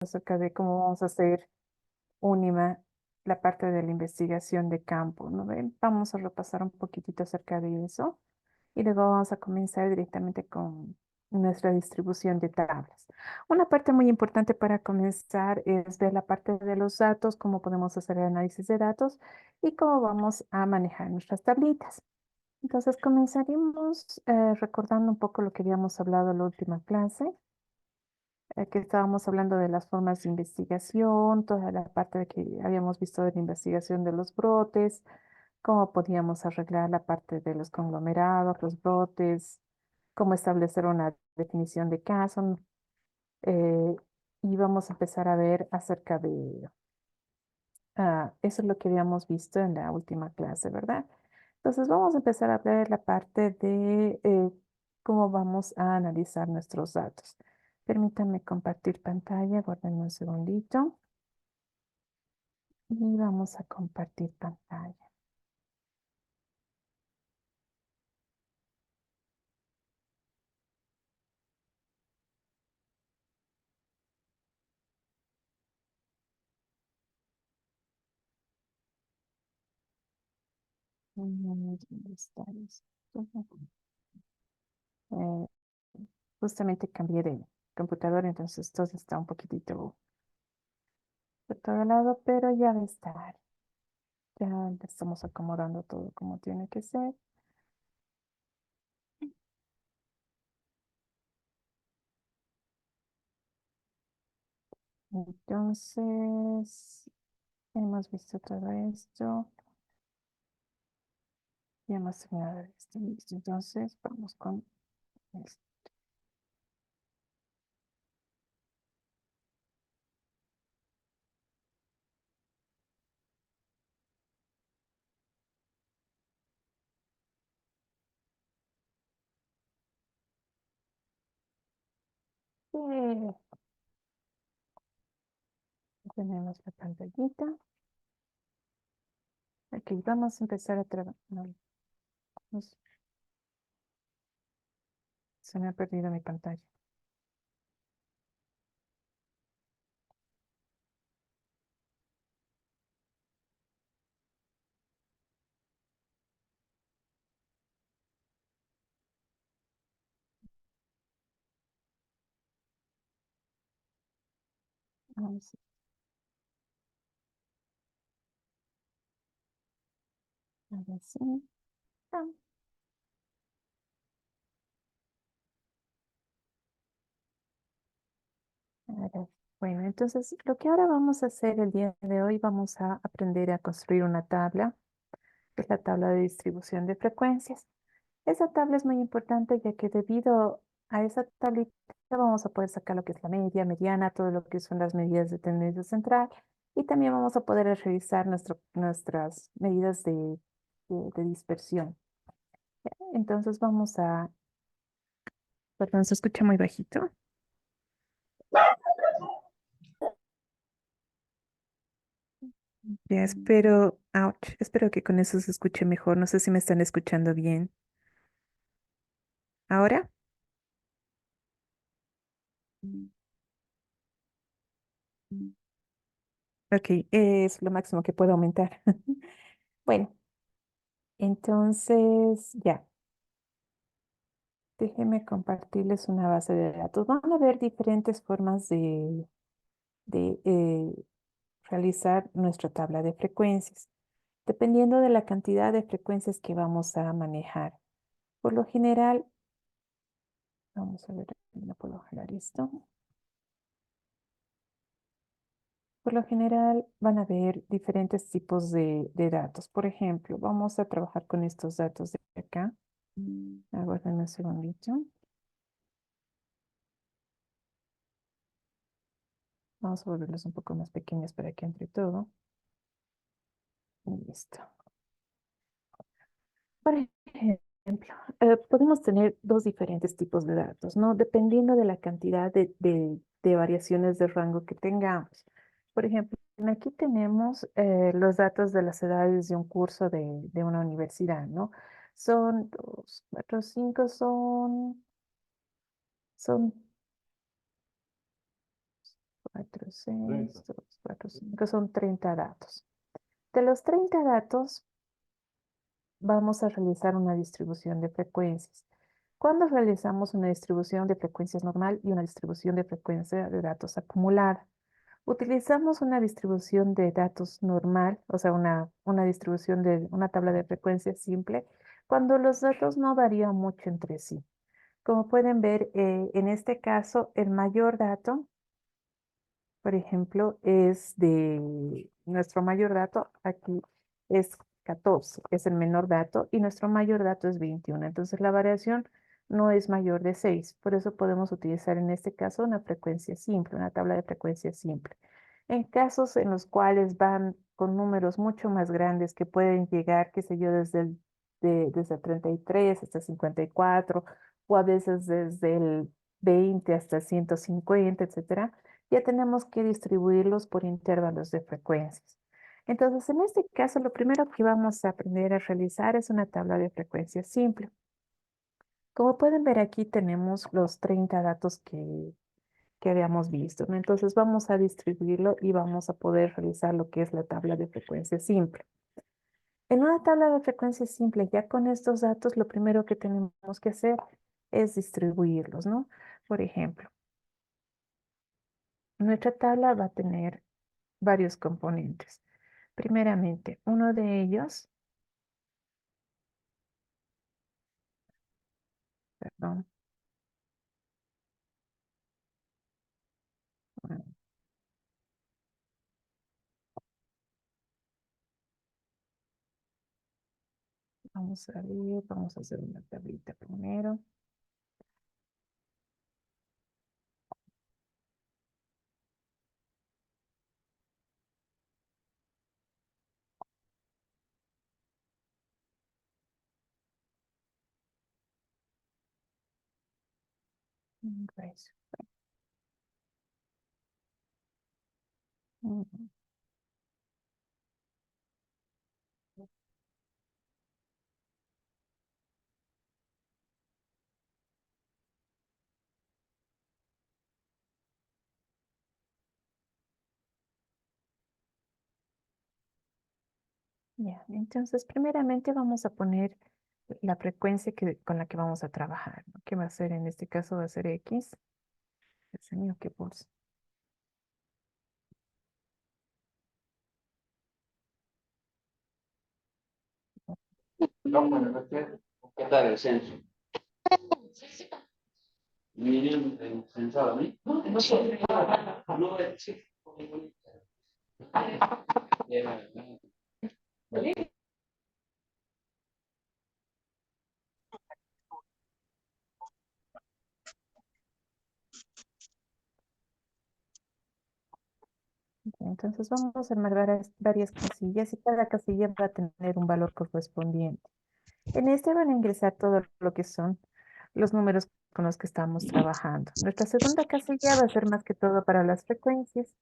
acerca de cómo vamos a hacer UNIMA, la parte de la investigación de campo, ¿no ven? Vamos a repasar un poquitito acerca de eso y luego vamos a comenzar directamente con nuestra distribución de tablas. Una parte muy importante para comenzar es ver la parte de los datos, cómo podemos hacer el análisis de datos y cómo vamos a manejar nuestras tablitas. Entonces comenzaremos recordando un poco lo que habíamos hablado en la última clase, que estábamos hablando de las formas de investigación, toda la parte de que habíamos visto de la investigación de los brotes, cómo podíamos arreglar la parte de los conglomerados, los brotes, cómo establecer una definición de caso. eh, y vamos a empezar a ver acerca de, eso es lo que habíamos visto en la última clase, ¿verdad? Entonces vamos a empezar a ver la parte de cómo vamos a analizar nuestros datos. Permítanme compartir pantalla, guarden un segundito y vamos a compartir pantalla. ¿Dónde está esto? Eh, Justamente cambié de computador, entonces todo está un poquitito por todo lado, pero ya va a estar. Ya le estamos acomodando todo como tiene que ser. Entonces, hemos visto todo esto. Ya hemos terminado esto. Listo. Entonces, vamos con esto. Tenemos la pantallita. Ok, vamos a empezar a trabajar. No, se me ha perdido mi pantalla. Vamos, a ver si. Ah, a ver. Bueno, entonces lo que ahora vamos a hacer el día de hoy, vamos a aprender a construir una tabla, que es la tabla de distribución de frecuencias. Esa tabla es muy importante ya que debido a esa tablita vamos a poder sacar lo que es la media, mediana, todo lo que son las medidas de tendencia central y también vamos a poder revisar nuestras medidas de dispersión. Entonces vamos a, perdón, se escucha muy bajito. Ya espero, ouch, espero que con eso se escuche mejor. No sé si me están escuchando bien. ¿Ahora? Ok, es lo máximo que puedo aumentar. Bueno, entonces ya. Déjenme compartirles una base de datos. Van a ver diferentes formas de realizar nuestra tabla de frecuencias, dependiendo de la cantidad de frecuencias que vamos a manejar. Por lo general, vamos a ver, no puedo jalar esto. Por lo general van a ver diferentes tipos de datos. Por ejemplo, vamos a trabajar con estos datos de acá. Aguarden un segundito. Vamos a volverlos un poco más pequeños para que entre todo. Y listo. Por ejemplo, podemos tener dos diferentes tipos de datos, ¿no? Dependiendo de la cantidad de variaciones de rango que tengamos. Por ejemplo, aquí tenemos los datos de las edades de un curso de una universidad, ¿no? Son 2, 4, 5, son 4, 6, 2, 4, 5, son 30 datos. De los 30 datos, vamos a realizar una distribución de frecuencias. Cuando realizamos una distribución de frecuencias normal y una distribución de frecuencia de datos acumulada, utilizamos una distribución de datos normal, o sea, una distribución de una tabla de frecuencias simple, cuando los datos no varían mucho entre sí. Como pueden ver, en este caso, el mayor dato, por ejemplo, es de nuestro mayor dato, aquí es 14, es el menor dato, y nuestro mayor dato es 21. Entonces, la variación no es mayor de 6. Por eso podemos utilizar en este caso una frecuencia simple, una tabla de frecuencia simple. En casos en los cuales van con números mucho más grandes que pueden llegar, qué sé yo, desde 33 hasta 54, o a veces desde el 20 hasta 150, etcétera, ya tenemos que distribuirlos por intervalos de frecuencias. Entonces, en este caso, lo primero que vamos a aprender a realizar es una tabla de frecuencias simple. Como pueden ver aquí tenemos los 30 datos que habíamos visto, ¿no? Entonces vamos a distribuirlo y vamos a poder realizar lo que es la tabla de frecuencia simple. En una tabla de frecuencia simple, ya con estos datos, lo primero que tenemos que hacer es distribuirlos, ¿no? Por ejemplo, nuestra tabla va a tener varios componentes. Primeramente, uno de ellos, perdón, mm, vamos a ver, vamos a hacer una tablita primero. Pues, mm, ya, entonces, primeramente vamos a poner la frecuencia con la que vamos a trabajar, ¿no? Que va a ser, en este caso, va a ser X. Ese mío que pulsa. No, buenas noches. ¿Qué tal el censo? ¿Vinieron el censado a mí? No sé. No, sí. Entonces, vamos a armar varias casillas y cada casilla va a tener un valor correspondiente. En este van a ingresar todo lo que son los números con los que estamos trabajando. Nuestra segunda casilla va a ser más que todo para las frecuencias.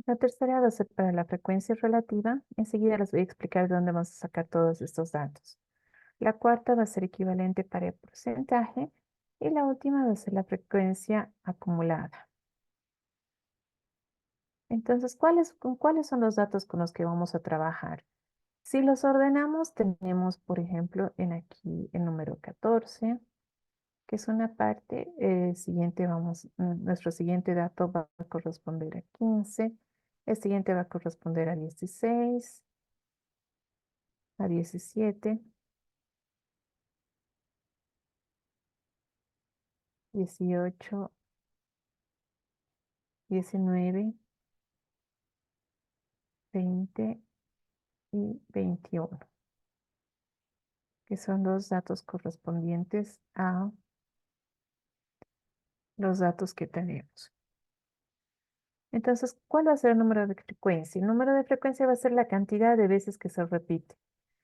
La tercera va a ser para la frecuencia relativa. Enseguida les voy a explicar de dónde vamos a sacar todos estos datos. La cuarta va a ser equivalente para el porcentaje. Y la última va a ser la frecuencia acumulada. Entonces, ¿cuáles son los datos con los que vamos a trabajar? Si los ordenamos, tenemos, por ejemplo, en aquí el número 14, que es una parte. Nuestro siguiente dato va a corresponder a 15. El siguiente va a corresponder a 16, a 17, 18, 19, 20 y 21, que son los datos correspondientes a los datos que tenemos. Entonces, ¿cuál va a ser el número de frecuencia? El número de frecuencia va a ser la cantidad de veces que se repite.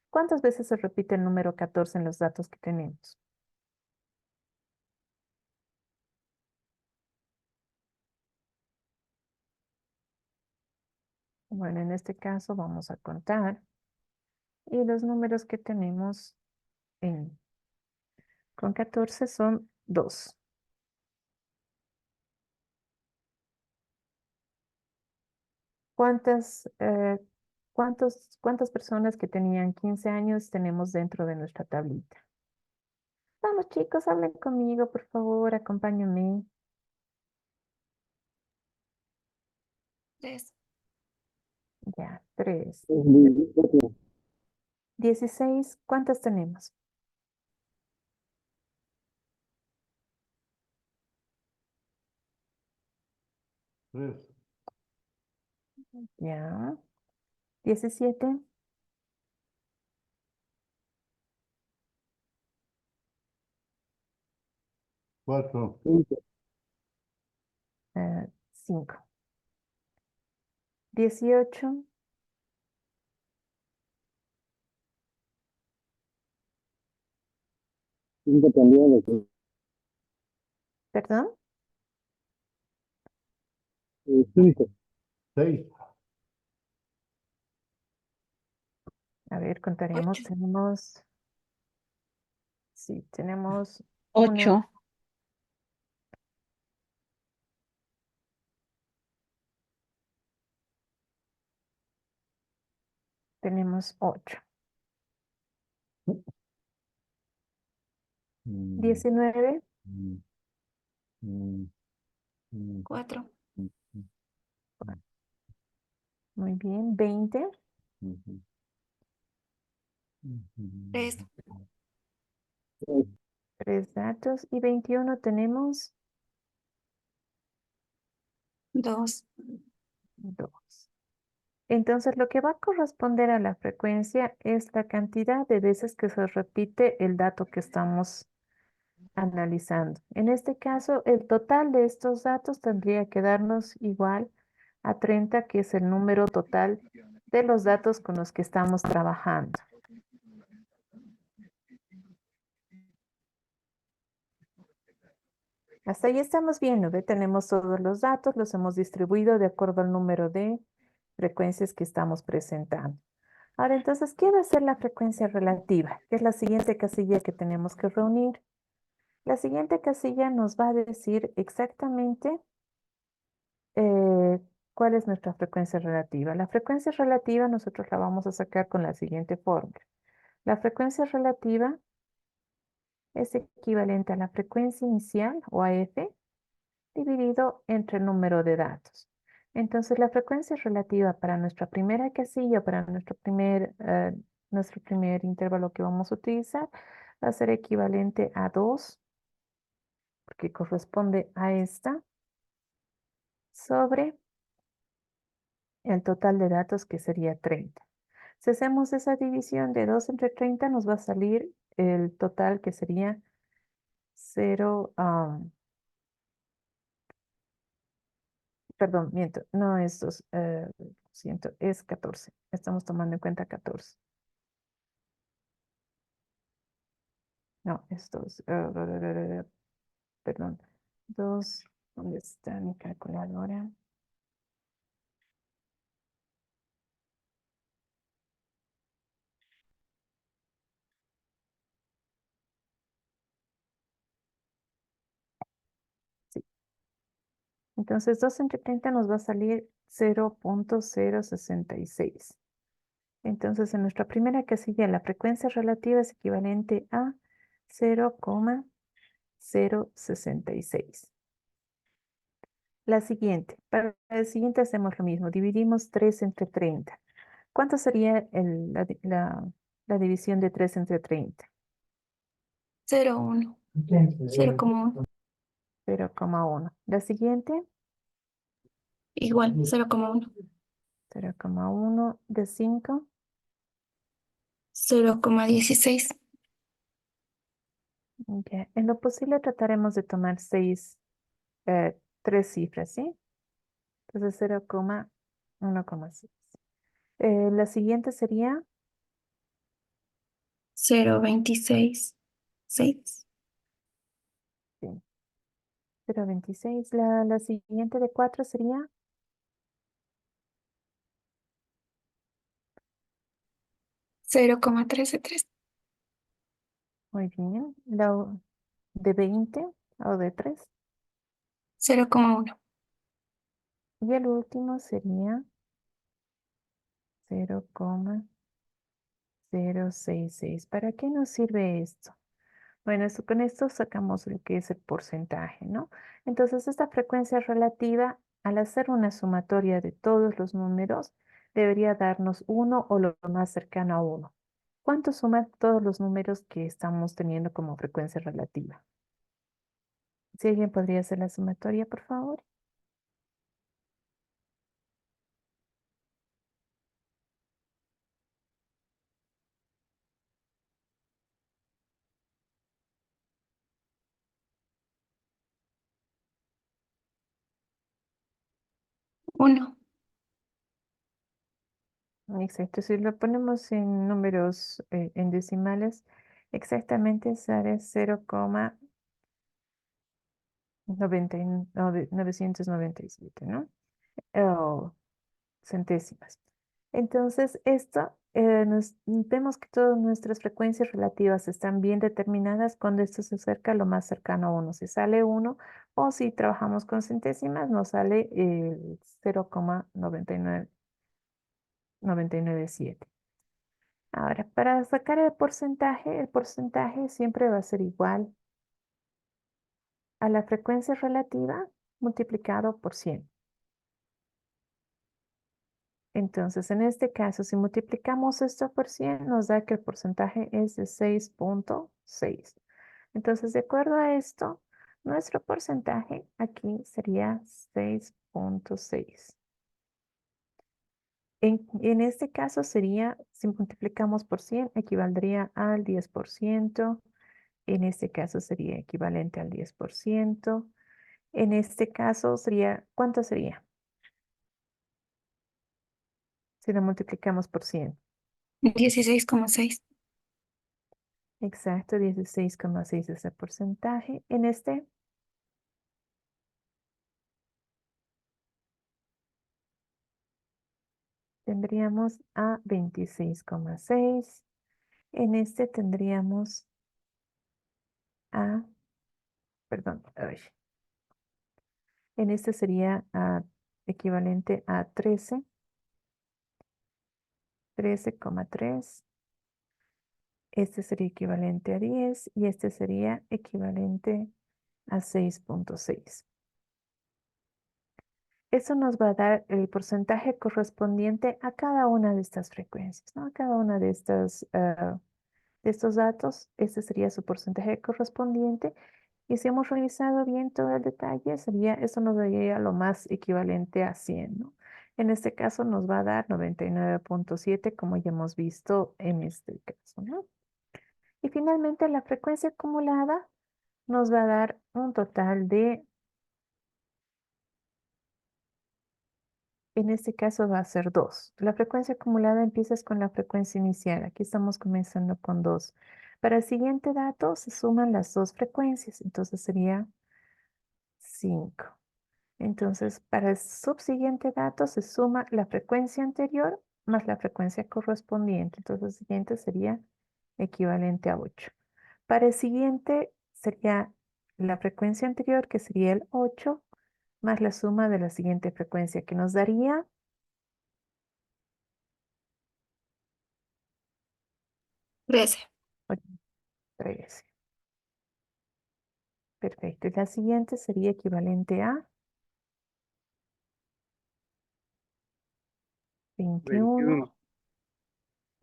¿Cuántas veces se repite el número 14 en los datos que tenemos? Bueno, en este caso vamos a contar. Y los números que tenemos con 14 son 2. ¿Cuántas personas que tenían 15 años tenemos dentro de nuestra tablita? Vamos, chicos, hablen conmigo, por favor, acompáñenme. 3. Ya, 3. Ujú. 16, ¿cuántas tenemos? Tres. Ya. 17, 4. 5. 18, 5 también. perdón. 5. 6. A ver, contaremos. 8. Tenemos 8. 1, tenemos 8. 19, 4. muy bien. 20, 3. 3 datos. Y 21 tenemos 2. 2. Entonces, lo que va a corresponder a la frecuencia es la cantidad de veces que se repite el dato que estamos analizando. En este caso, el total de estos datos tendría que darnos igual a 30, que es el número total de los datos con los que estamos trabajando. Hasta ahí estamos viendo, ¿ve? Tenemos todos los datos, los hemos distribuido de acuerdo al número de frecuencias que estamos presentando. Ahora, entonces, ¿qué va a ser la frecuencia relativa? Que es la siguiente casilla que tenemos que reunir. La siguiente casilla nos va a decir exactamente cuál es nuestra frecuencia relativa. La frecuencia relativa nosotros la vamos a sacar con la siguiente fórmula. La frecuencia relativa es equivalente a la frecuencia inicial, o a f, dividido entre el número de datos. Entonces, la frecuencia relativa para nuestra primera casilla, para nuestro primer intervalo que vamos a utilizar, va a ser equivalente a 2, porque corresponde a esta, sobre el total de datos, que sería 30. Si hacemos esa división de 2 entre 30, nos va a salir el total, que sería 0, perdón, miento, no es 2, siento, es 14. Estamos tomando en cuenta 14. No, es 2. Perdón. 2, ¿dónde está mi calculadora? Sí. Entonces, 2 entre 30 nos va a salir 0.066. Entonces, en nuestra primera casilla, la frecuencia relativa es equivalente a 0,066. La siguiente, para el siguiente hacemos lo mismo, dividimos 3 entre 30. ¿Cuánto sería la división de 3 entre 30? 0, 1. 0,1. 0,1. La siguiente, Igual, 0,1. 0,1 de 5. 0,16. Ya. En lo posible trataremos de tomar 3 cifras, ¿sí? Entonces 0,1,6. La siguiente sería 0,26. 6. sí, 0,26. La siguiente de 4 sería 0,13. Muy bien. La de 20 o de 3. 0,1. Y el último sería 0,066. ¿Para qué nos sirve esto? Bueno, con esto sacamos lo que es el porcentaje, ¿no? Entonces, esta frecuencia relativa, al hacer una sumatoria de todos los números, debería darnos 1 o lo más cercano a 1. ¿Cuánto suman todos los números que estamos teniendo como frecuencia relativa? Si alguien podría hacer la sumatoria, por favor. Uno. Exacto, si lo ponemos en números en decimales, exactamente sale 0,997, ¿no? O centésimas. Entonces, esto vemos que todas nuestras frecuencias relativas están bien determinadas cuando esto se acerca lo más cercano a 1. Si sale 1 o si trabajamos con centésimas, nos sale 0,997. Ahora, para sacar el porcentaje siempre va a ser igual a la frecuencia relativa multiplicado por 100. Entonces, en este caso, si multiplicamos esto por 100, nos da que el porcentaje es de 6,6. Entonces, de acuerdo a esto, nuestro porcentaje aquí sería 6,6. En este caso sería, si multiplicamos por 100, equivaldría al 10%. En este caso sería equivalente al 10%. En este caso sería, ¿cuánto sería? Si lo multiplicamos por 100. 16,6. Exacto, 16,6 es el porcentaje. En este tendríamos a 26,6. En este tendríamos a, perdón, ay, en este sería equivalente a 13,3. Este sería equivalente a 10 y este sería equivalente a 6,6. Eso nos va a dar el porcentaje correspondiente a cada una de estas frecuencias, ¿no? A cada una de estos datos, este sería su porcentaje correspondiente. Y si hemos realizado bien todo el detalle, eso nos daría lo más equivalente a 100, ¿no? En este caso nos va a dar 99,7, como ya hemos visto en este caso, ¿no? Y finalmente la frecuencia acumulada nos va a dar un total de, en este caso va a ser 2. La frecuencia acumulada empieza con la frecuencia inicial. Aquí estamos comenzando con 2. Para el siguiente dato se suman las dos frecuencias, entonces sería 5. Entonces, para el subsiguiente dato se suma la frecuencia anterior más la frecuencia correspondiente. Entonces, el siguiente sería equivalente a 8. Para el siguiente sería la frecuencia anterior, que sería el 8, más la suma de la siguiente frecuencia, que nos daría 13. 13. Perfecto. Y la siguiente sería equivalente a 21. 21,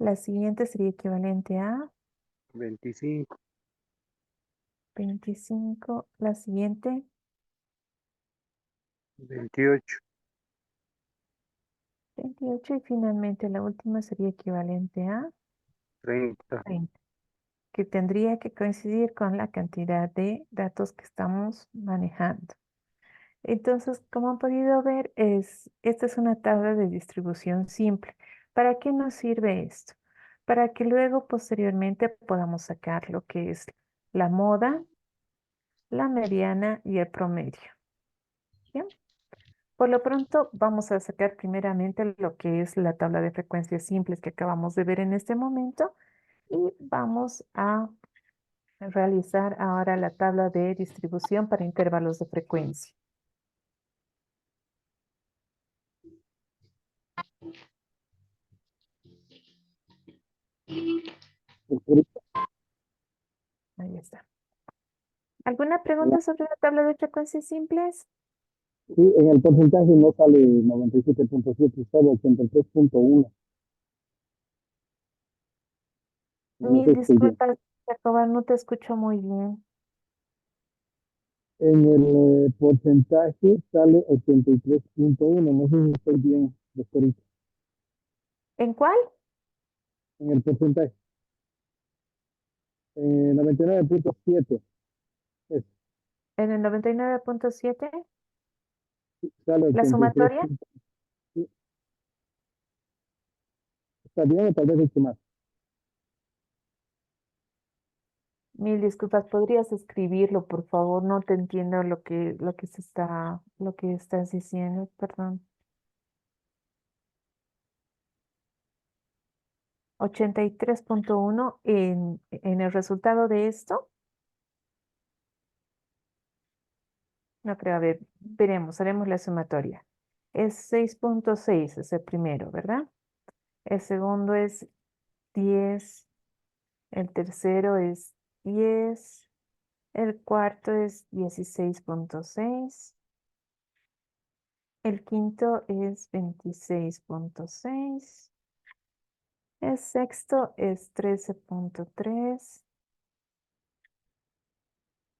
La siguiente sería equivalente a 25, 25. La siguiente 28, 28 y finalmente la última sería equivalente a 30. 30, que tendría que coincidir con la cantidad de datos que estamos manejando. Entonces, como han podido ver, esta es una tabla de distribución simple. ¿Para qué nos sirve esto? Para que luego, posteriormente, podamos sacar lo que es la moda, la mediana y el promedio. ¿Bien? Por lo pronto, vamos a sacar primeramente lo que es la tabla de frecuencias simples que acabamos de ver en este momento y vamos a realizar ahora la tabla de distribución para intervalos de frecuencia. Doctorita, Ahí está. ¿Alguna en pregunta sobre la tabla de frecuencias simples? sí, en el porcentaje no sale 97.7, sale 83.1. No sé Mil si estoy bien. disculpas, Jacoba, no te escucho muy bien. En el porcentaje sale 83.1. No sé si estoy bien, doctorita. ¿En cuál? En el porcentaje, 99.7. Es, En el 99.7, sale la 83. sumatoria. Sí, está bien o tal vez hecho más. Mil disculpas, ¿podrías escribirlo, por favor? No te entiendo lo que estás diciendo, perdón. 83.1 en el resultado de esto. No creo, a ver, veremos, haremos la sumatoria. Es 6.6, es el primero, ¿verdad? El segundo es 10, el tercero es 10, el cuarto es 16.6, el quinto es 26.6, el sexto es 13.3,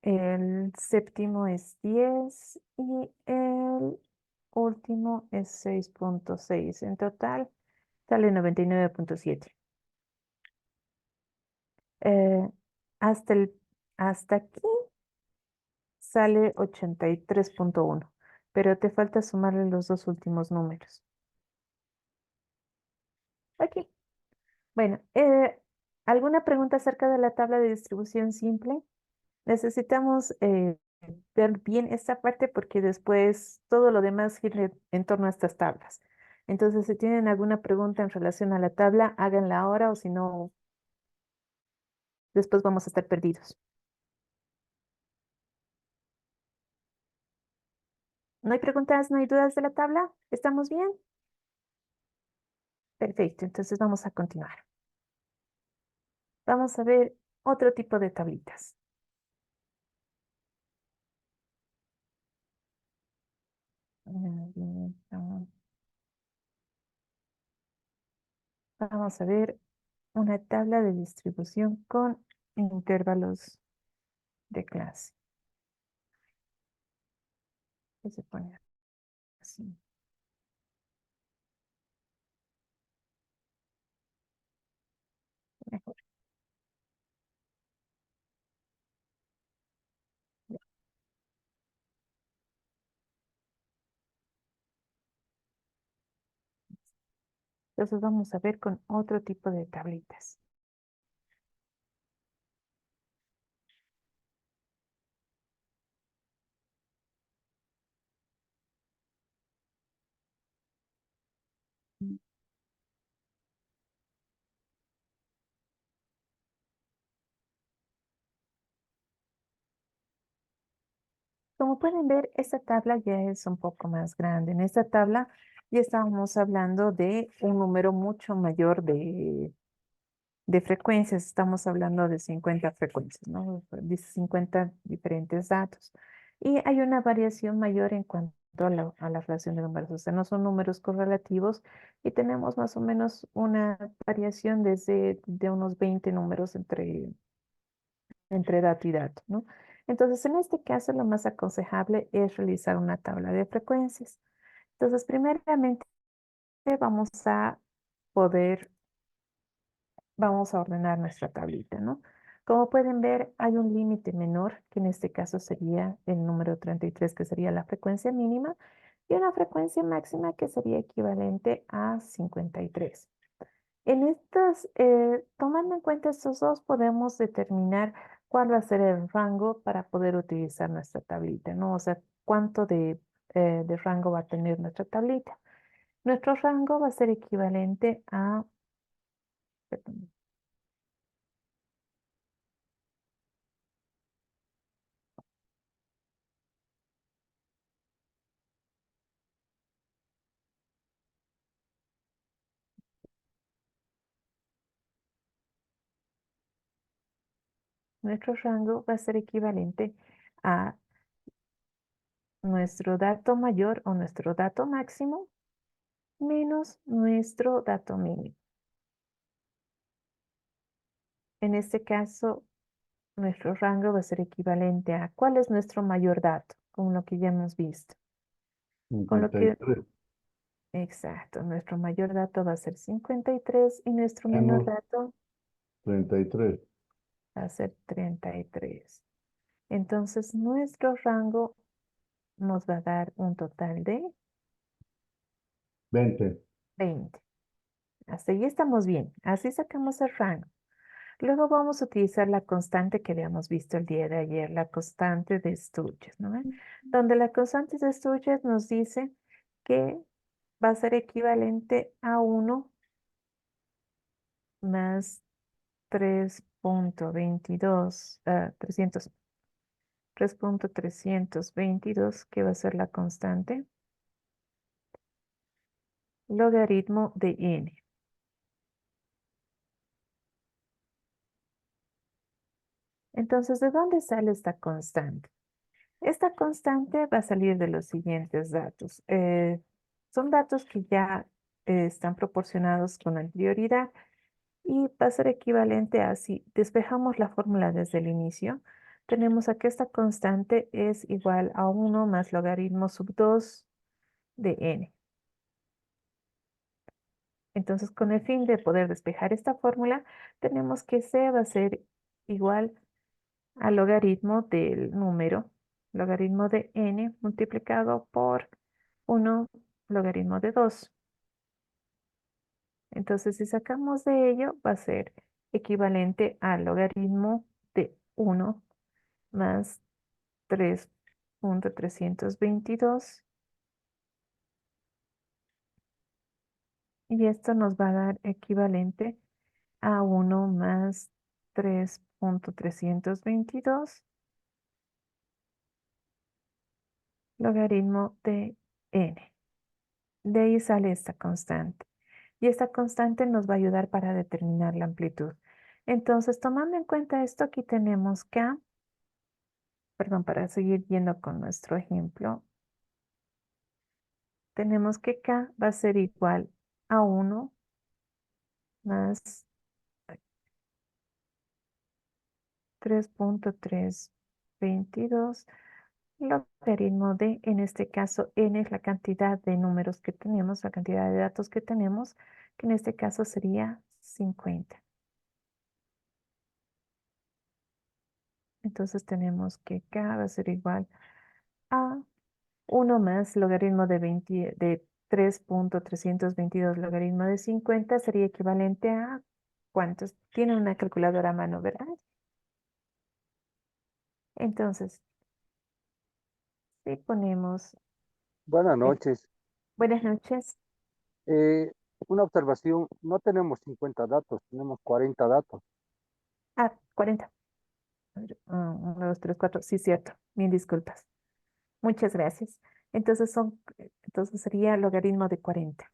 el séptimo es 10 y el último es 6.6. En total sale 99.7. Eh, hasta hasta aquí sale 83.1, pero te falta sumarle los dos últimos números. Aquí. Bueno, ¿alguna pregunta acerca de la tabla de distribución simple? Necesitamos ver bien esta parte porque después todo lo demás gira en torno a estas tablas. Entonces, si tienen alguna pregunta en relación a la tabla, háganla ahora o si no, después vamos a estar perdidos. ¿No hay preguntas, no hay dudas de la tabla? ¿Estamos bien? Perfecto, entonces vamos a continuar. Vamos a ver otro tipo de tablitas. Vamos a ver una tabla de distribución con intervalos de clase. ¿Qué se pone así? Mejor. Entonces vamos a ver con otro tipo de tablitas. Como pueden ver, esta tabla ya es un poco más grande. En esta tabla ya estábamos hablando de un número mucho mayor de frecuencias. Estamos hablando de 50 frecuencias, ¿no? Dice 50 diferentes datos. Y hay una variación mayor en cuanto a la relación de números. O sea, no son números correlativos y tenemos más o menos una variación desde de unos 20 números entre dato y dato, ¿no? Entonces, en este caso, lo más aconsejable es realizar una tabla de frecuencias. Entonces, primeramente, vamos a poder, vamos a ordenar nuestra tablita, ¿no? Como pueden ver, hay un límite menor, que en este caso sería el número 33, que sería la frecuencia mínima, y una frecuencia máxima que sería equivalente a 53. En estos, tomando en cuenta estos dos, podemos determinar cuál va a ser el rango para poder utilizar nuestra tablita, ¿no? O sea, cuánto de de rango va a tener nuestra tablita. Nuestro rango va a ser equivalente a, perdón, nuestro rango va a ser equivalente a nuestro dato mayor o nuestro dato máximo menos nuestro dato mínimo. En este caso, nuestro rango va a ser equivalente a ¿cuál es nuestro mayor dato? Con lo que ya hemos visto. Con lo que, 53 exacto, nuestro mayor dato va a ser 53 y nuestro menor menos dato 33. va a ser 33. Entonces, nuestro rango nos va a dar un total de 20. 20. Hasta ahí estamos bien. Así sacamos el rango. Luego vamos a utilizar la constante que habíamos visto el día de ayer, la constante de Sturges, ¿no? Donde la constante de Sturges nos dice que va a ser equivalente a 1 más 3.22, 3.322, que va a ser la constante, logaritmo de n. Entonces, ¿de dónde sale esta constante? Esta constante va a salir de los siguientes datos. Son datos que ya están proporcionados con anterioridad y va a ser equivalente a si despejamos la fórmula desde el inicio, tenemos a que esta constante es igual a 1 más logaritmo sub 2 de n. Entonces, con el fin de poder despejar esta fórmula, tenemos que c va a ser igual al logaritmo del número, logaritmo de n multiplicado por 1 logaritmo de 2. Entonces, si sacamos de ello, va a ser equivalente al logaritmo de 1 más 3.322. Y esto nos va a dar equivalente a 1 más 3.322 logaritmo de n. De ahí sale esta constante. Y esta constante nos va a ayudar para determinar la amplitud. Entonces, tomando en cuenta esto, aquí tenemos k, perdón, para seguir yendo con nuestro ejemplo, tenemos que k va a ser igual a 1 más 3.322 logaritmo de, en este caso, n es la cantidad de números que tenemos, la cantidad de datos que tenemos, que en este caso sería 50. Entonces tenemos que k va a ser igual a 1 más logaritmo de 3.322 logaritmo de 50 sería equivalente a ¿cuántos? Tiene una calculadora a mano, ¿verdad? Entonces, si ponemos, Buenas eh, noches. buenas noches, Eh, una observación, no tenemos 50 datos, tenemos 40 datos. 40. A ver, 1, 2, 3, 4, sí, cierto, mil disculpas. Muchas gracias. Entonces sería logaritmo de 40.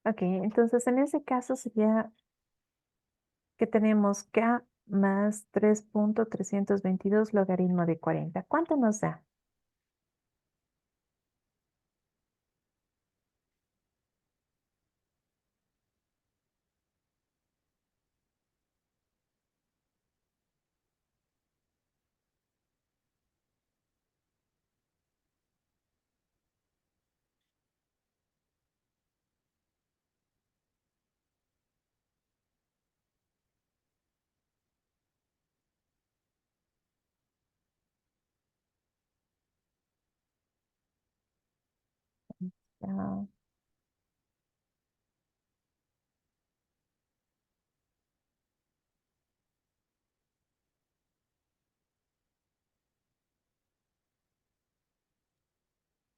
Ok, entonces en ese caso sería que tenemos k más 3.322 logaritmo de 40. ¿Cuánto nos da? Ah,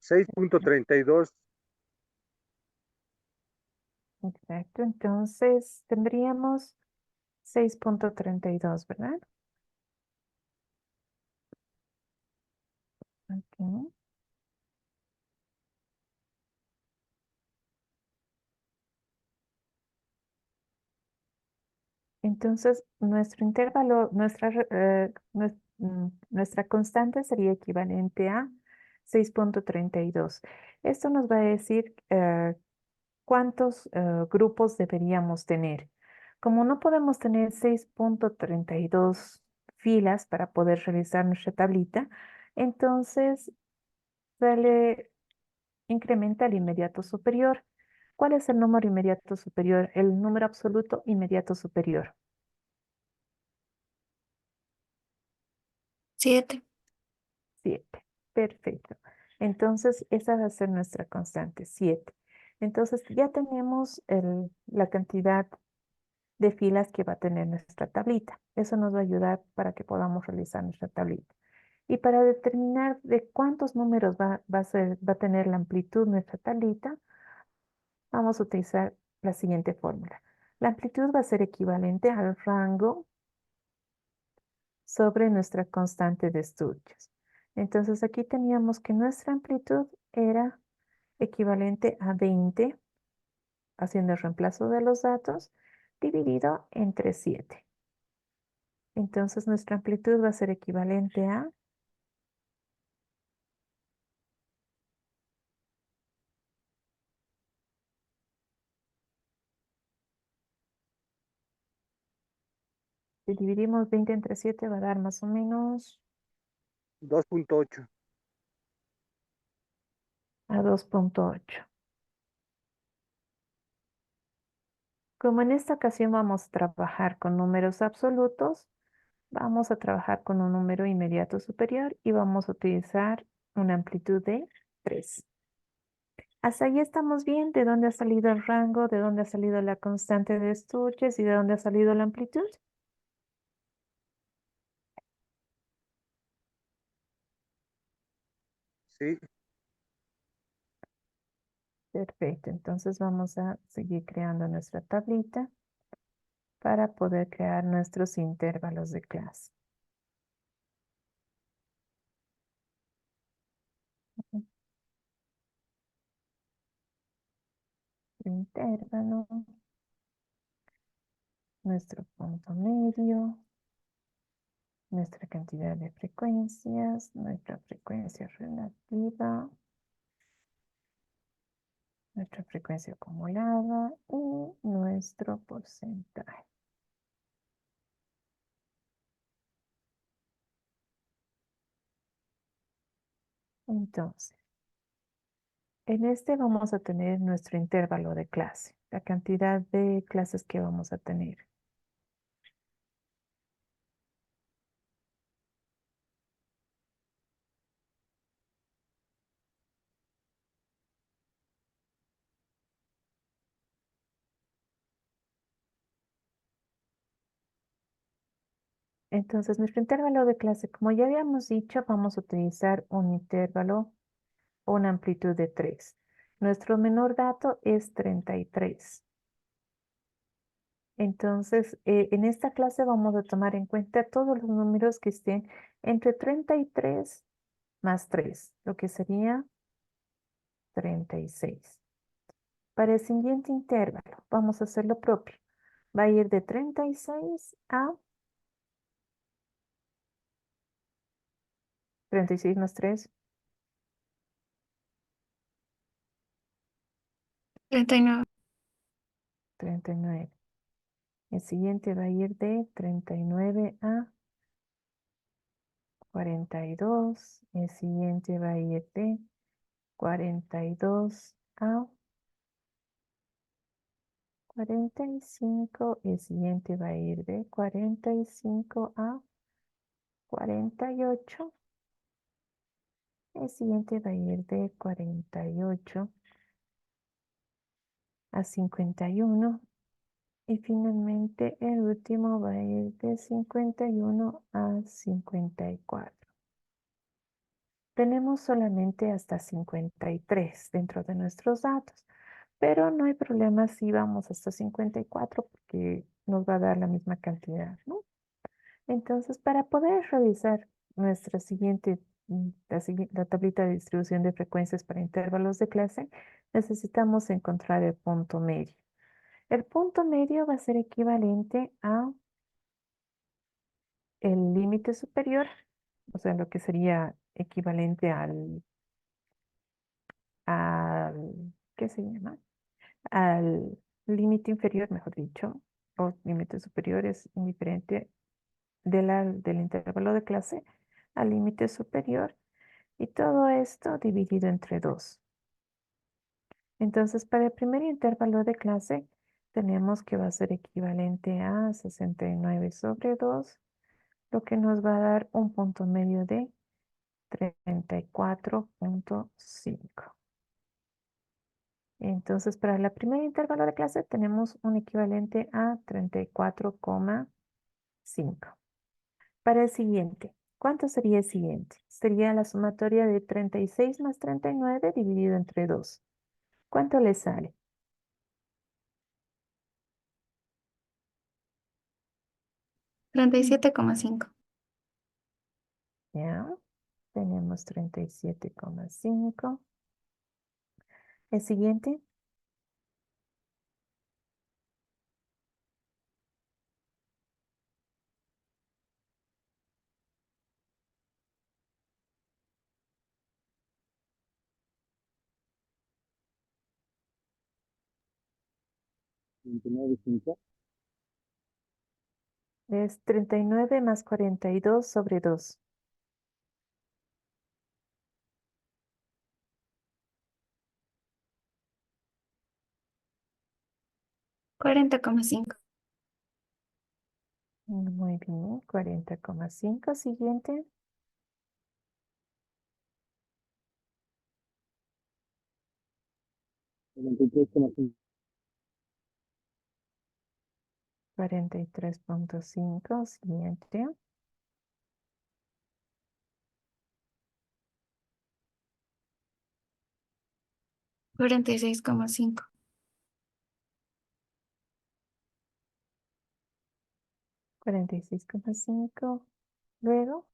6.32. Exacto, entonces tendríamos 6.32, ¿verdad? Ok. Entonces, nuestro intervalo, nuestra constante sería equivalente a 6.32. Esto nos va a decir cuántos grupos deberíamos tener. Como no podemos tener 6.32 filas para poder realizar nuestra tablita, entonces se le incrementa el inmediato superior. ¿Cuál es el número inmediato superior? El número absoluto inmediato superior. 7. 7. Perfecto. Entonces, esa va a ser nuestra constante, 7. Entonces, ya tenemos la cantidad de filas que va a tener nuestra tablita. Eso nos va a ayudar para que podamos realizar nuestra tablita. Y para determinar de cuántos números va a tener la amplitud nuestra tablita, vamos a utilizar la siguiente fórmula. La amplitud va a ser equivalente al rango sobre nuestra constante de estudios. Entonces aquí teníamos que nuestra amplitud era equivalente a 20, haciendo el reemplazo de los datos, dividido entre 7. Entonces nuestra amplitud va a ser equivalente a si dividimos 20 entre 7 va a dar más o menos 2.8. a 2.8. Como en esta ocasión vamos a trabajar con números absolutos, vamos a trabajar con un número inmediato superior y vamos a utilizar una amplitud de 3. Hasta ahí estamos bien. ¿De dónde ha salido el rango? ¿De dónde ha salido la constante de Sturges? ¿Y de dónde ha salido la amplitud? Sí. Perfecto. Entonces vamos a seguir creando nuestra tablita para poder crear nuestros intervalos de clase. Intervalo, nuestro punto medio, nuestra cantidad de frecuencias, nuestra frecuencia relativa, nuestra frecuencia acumulada y nuestro porcentaje. Entonces, en este vamos a tener nuestro intervalo de clase, la cantidad de clases que vamos a tener. Entonces, nuestro intervalo de clase, como ya habíamos dicho, vamos a utilizar un intervalo o una amplitud de 3. Nuestro menor dato es 33. Entonces, en esta clase vamos a tomar en cuenta todos los números que estén entre 33 más 3, lo que sería 36. Para el siguiente intervalo, vamos a hacer lo propio. Va a ir de 36 a 36 más 3, 39. 39. El siguiente va a ir de 39 a 42. El siguiente va a ir de 42 a 45. El siguiente va a ir de 45 a 48. El siguiente va a ir de 48 a 51. Y finalmente el último va a ir de 51 a 54. tenemos solamente hasta 53 dentro de nuestros datos, pero no hay problema si vamos hasta 54 porque nos va a dar la misma cantidad, ¿no? Entonces, para poder realizar nuestra siguiente, la tablita de distribución de frecuencias para intervalos de clase, necesitamos encontrar el punto medio. El punto medio va a ser equivalente a el límite superior, o sea, lo que sería equivalente ¿qué se llama? Al límite inferior, mejor dicho, o límite superior es indiferente del intervalo de clase al límite superior, y todo esto dividido entre 2. Entonces, para el primer intervalo de clase, tenemos que va a ser equivalente a 69/2, lo que nos va a dar un punto medio de 34.5. Entonces, para el primer intervalo de clase tenemos un equivalente a 34,5. Para el siguiente, ¿cuánto sería el siguiente? Sería la sumatoria de 36 más 39 dividido entre 2. ¿Cuánto le sale? 37,5. Ya, tenemos 37,5. El siguiente, 29.5. es 39 más 42/2. 40,5. Muy bien, 40,5. Siguiente, 43,5. 43.5. Siguiente, 46,5. 46,5. Luego,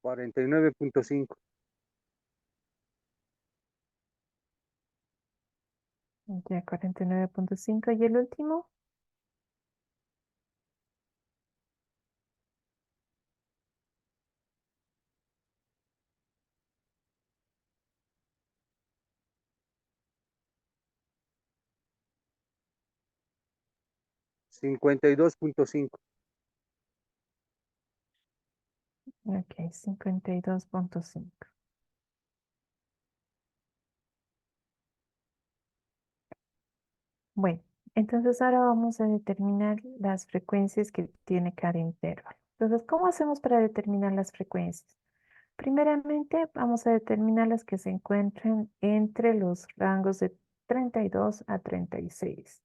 49.5. ya 49.5. Y el último, 52.5. ok, 52.5. Bueno, entonces ahora vamos a determinar las frecuencias que tiene cada intervalo. Entonces, ¿cómo hacemos para determinar las frecuencias? Primeramente, vamos a determinar las que se encuentran entre los rangos de 32 a 36.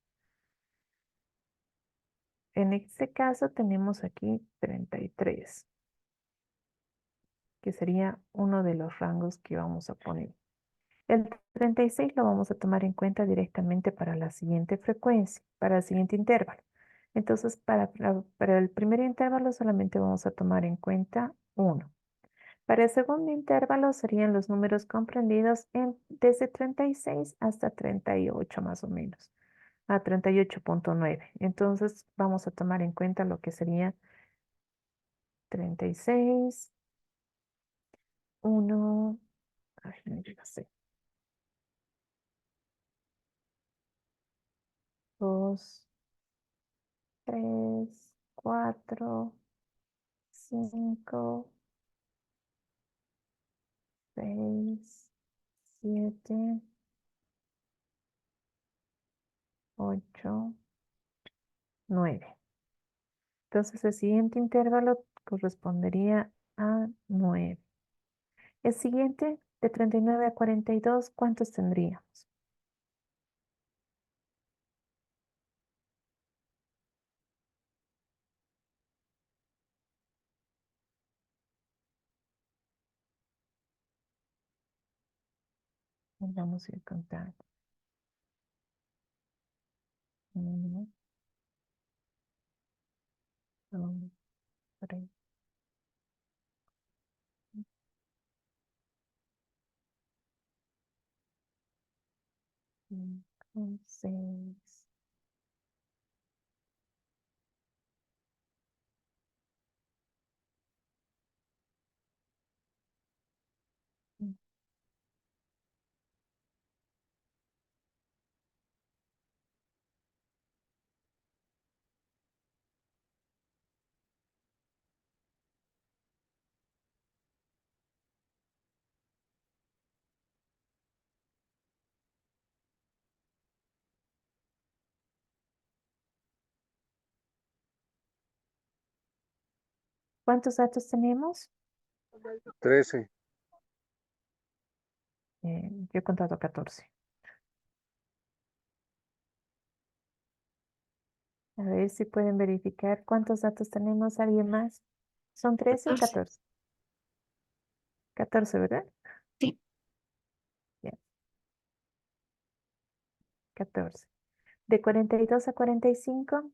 En este caso tenemos aquí 33, que sería uno de los rangos que vamos a poner. El 36 lo vamos a tomar en cuenta directamente para la siguiente frecuencia, para el siguiente intervalo. Entonces, para el primer intervalo solamente vamos a tomar en cuenta 1. Para el segundo intervalo serían los números comprendidos desde 36 hasta 38 más o menos, a 38.9. Entonces, vamos a tomar en cuenta lo que sería 36, 1, ay, no sé, 2, 3, 4, 5, 6, 7, 8, 9. Entonces el siguiente intervalo correspondería a 9. El siguiente, de 39 a 42, ¿cuántos tendríamos? Vamos a ir contando. 1, 2, 3, 5, 6. ¿Cuántos datos tenemos? 13. Yo he contado 14. A ver si pueden verificar cuántos datos tenemos. ¿Alguien más? ¿Son 13 o 14. 14? 14, ¿verdad? Sí. Bien, 14. De 42 a 45,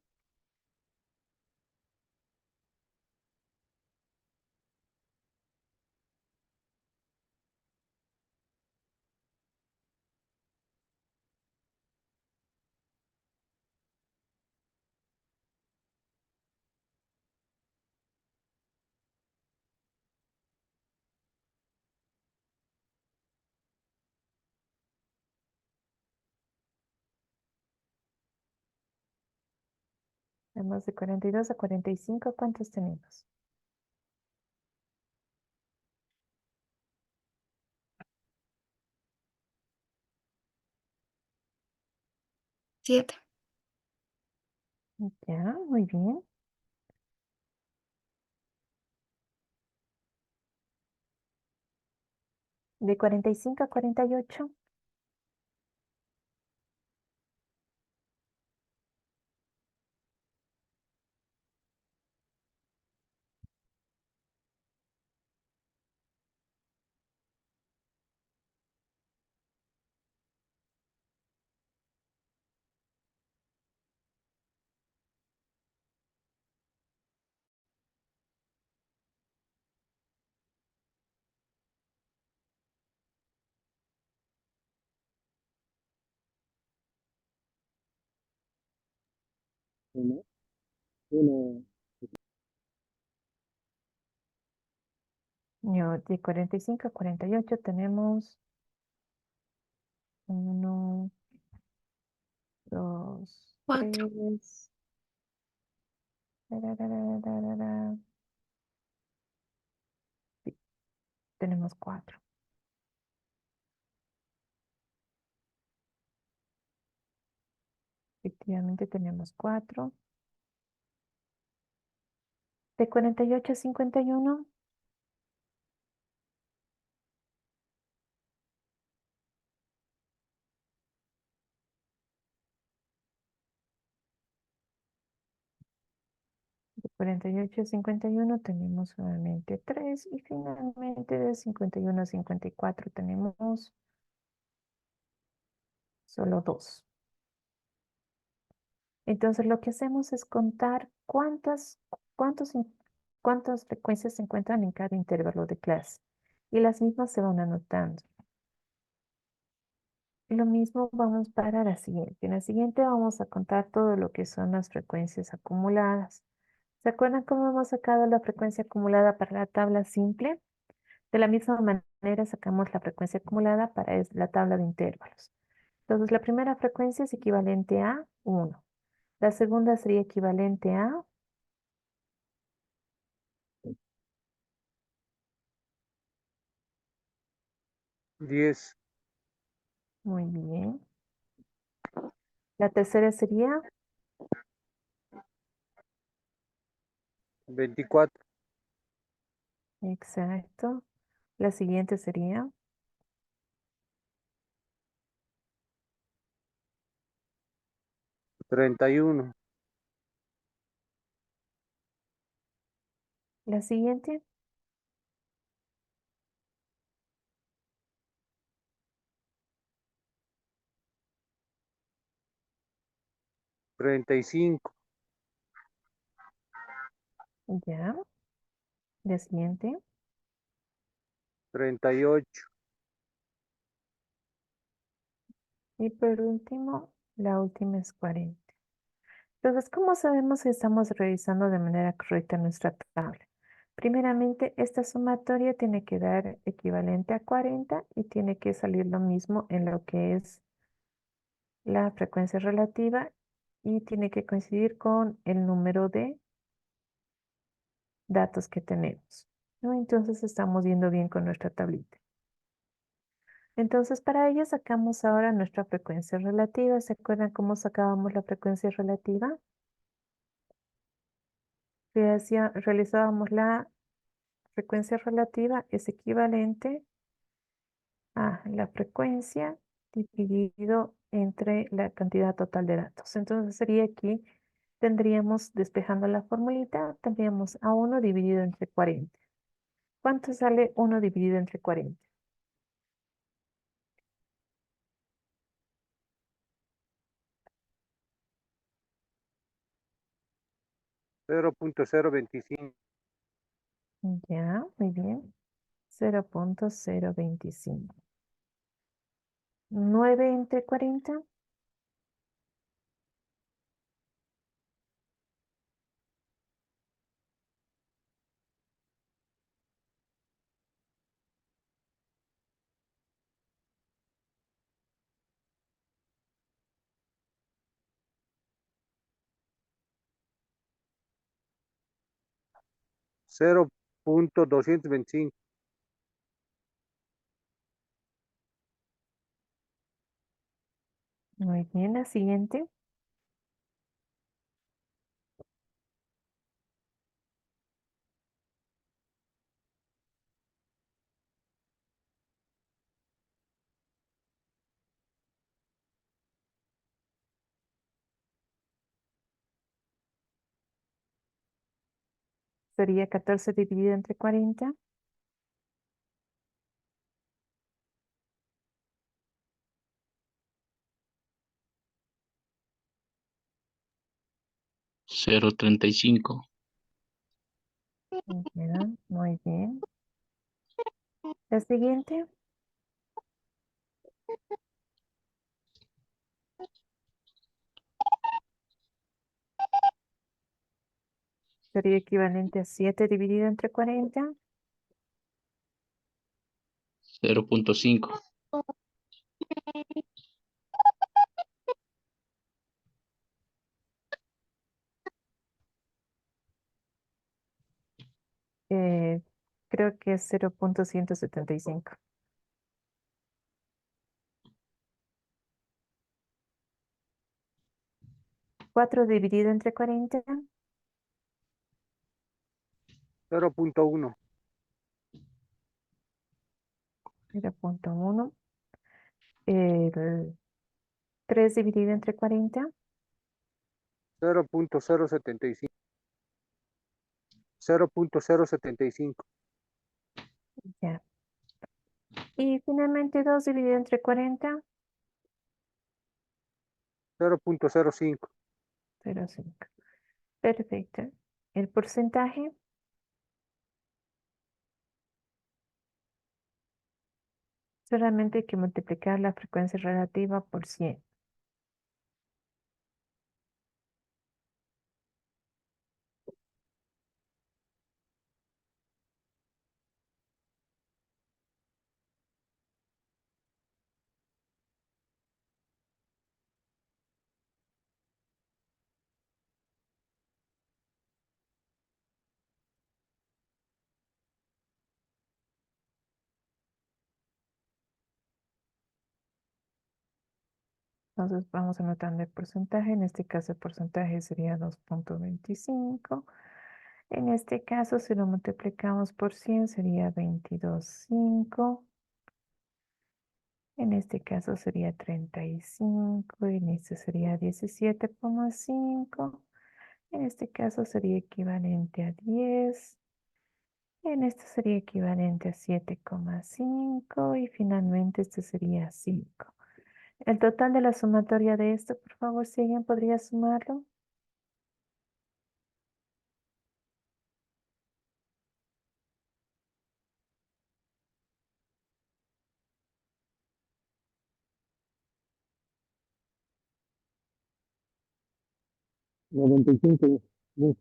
tenemos de 42 a 45, ¿cuántos tenemos? 7. Ya, muy bien. De 45 a 48, Uno, uno, no, de 45 a 48 tenemos 1, 2, 4. 3. Sí, tenemos 4. Efectivamente tenemos 4. De 48 a 51, de 48 a 51 tenemos solamente 3. Y finalmente de 51 a 54 tenemos solo 2. Entonces lo que hacemos es contar cuántos, cuántas frecuencias se encuentran en cada intervalo de clase. Y las mismas se van anotando. Y lo mismo vamos para la siguiente. En la siguiente vamos a contar todo lo que son las frecuencias acumuladas. ¿Se acuerdan cómo hemos sacado la frecuencia acumulada para la tabla simple? De la misma manera sacamos la frecuencia acumulada para la tabla de intervalos. Entonces la primera frecuencia es equivalente a 1. La segunda sería equivalente a 10. muy bien. La tercera sería 24. Exacto. La siguiente sería 31, la siguiente. 35, Ya. La siguiente. 38, Y por último, la última es 40. Entonces, ¿cómo sabemos si estamos realizando de manera correcta nuestra tabla? Primeramente, esta sumatoria tiene que dar equivalente a 40 y tiene que salir lo mismo en lo que es la frecuencia relativa y tiene que coincidir con el número de datos que tenemos, ¿no? Entonces, estamos yendo bien con nuestra tablita. Entonces, para ello sacamos ahora nuestra frecuencia relativa. ¿Se acuerdan cómo sacábamos la frecuencia relativa? Realizábamos la frecuencia relativa es equivalente a la frecuencia dividido entre la cantidad total de datos. Entonces sería aquí, tendríamos, despejando la formulita, tendríamos a 1 dividido entre 40. ¿Cuánto sale 1 dividido entre 40? 0.025, Ya, muy bien. 0.025. 9 entre 40 0.225, Muy bien, la siguiente sería 14 dividido entre 40. 0.35. Ya, muy bien. La siguiente sería equivalente a 7 dividido entre 40. 0.5. Eh, creo que es 0.175. 4 dividido entre 40. 0.1, 0.1. El 3 dividido entre 40. 0.075, 0.075, Ya. Y finalmente 2 dividido entre 40. 0.05, 0.5. Perfecto. El porcentaje solamente hay que multiplicar la frecuencia relativa por 100. Entonces vamos anotando el porcentaje. En este caso el porcentaje sería 2.25. En este caso, si lo multiplicamos por 100, sería 22,5. En este caso sería 35. En este sería 17,5. En este caso sería equivalente a 10. En este sería equivalente a 7,5. Y finalmente este sería 5. El total de la sumatoria de esto, por favor, si alguien podría sumarlo. Noventa y cinco. Miss.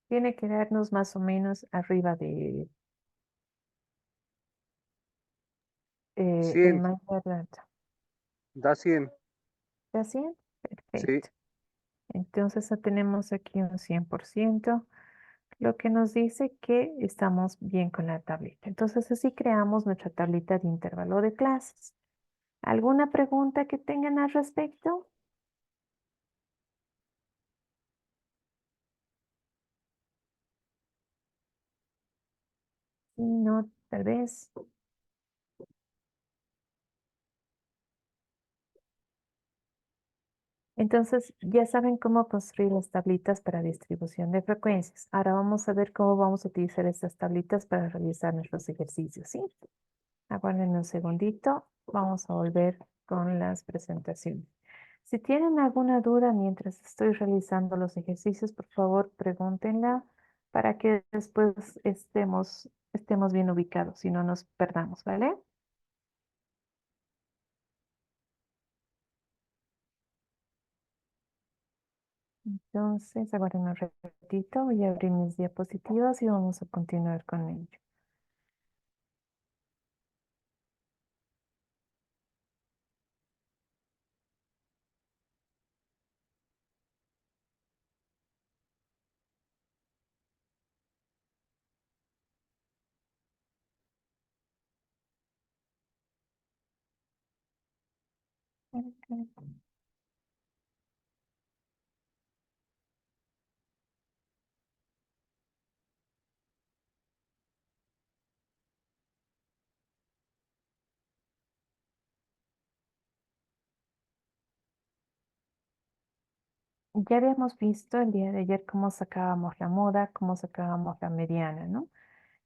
Tiene que darnos más o menos arriba de el 100, mayor dato. da 100. ¿Está bien? Sí. Perfecto. Entonces ya tenemos aquí un 100%, lo que nos dice que estamos bien con la tablita. Entonces así creamos nuestra tablita de intervalo de clases. ¿Alguna pregunta que tengan al respecto? Si no, tal vez. Entonces ya saben cómo construir las tablitas para distribución de frecuencias. Ahora vamos a ver cómo vamos a utilizar estas tablitas para realizar nuestros ejercicios, ¿sí? Aguarden un segundito. Vamos a volver con las presentaciones. Si tienen alguna duda mientras estoy realizando los ejercicios, por favor, pregúntenla para que después estemos bien ubicados y no nos perdamos, ¿vale? Entonces, aguarden un ratito. Voy a abrir mis diapositivas y vamos a continuar con ello. Ya habíamos visto el día de ayer cómo sacábamos la moda, cómo sacábamos la mediana, ¿no?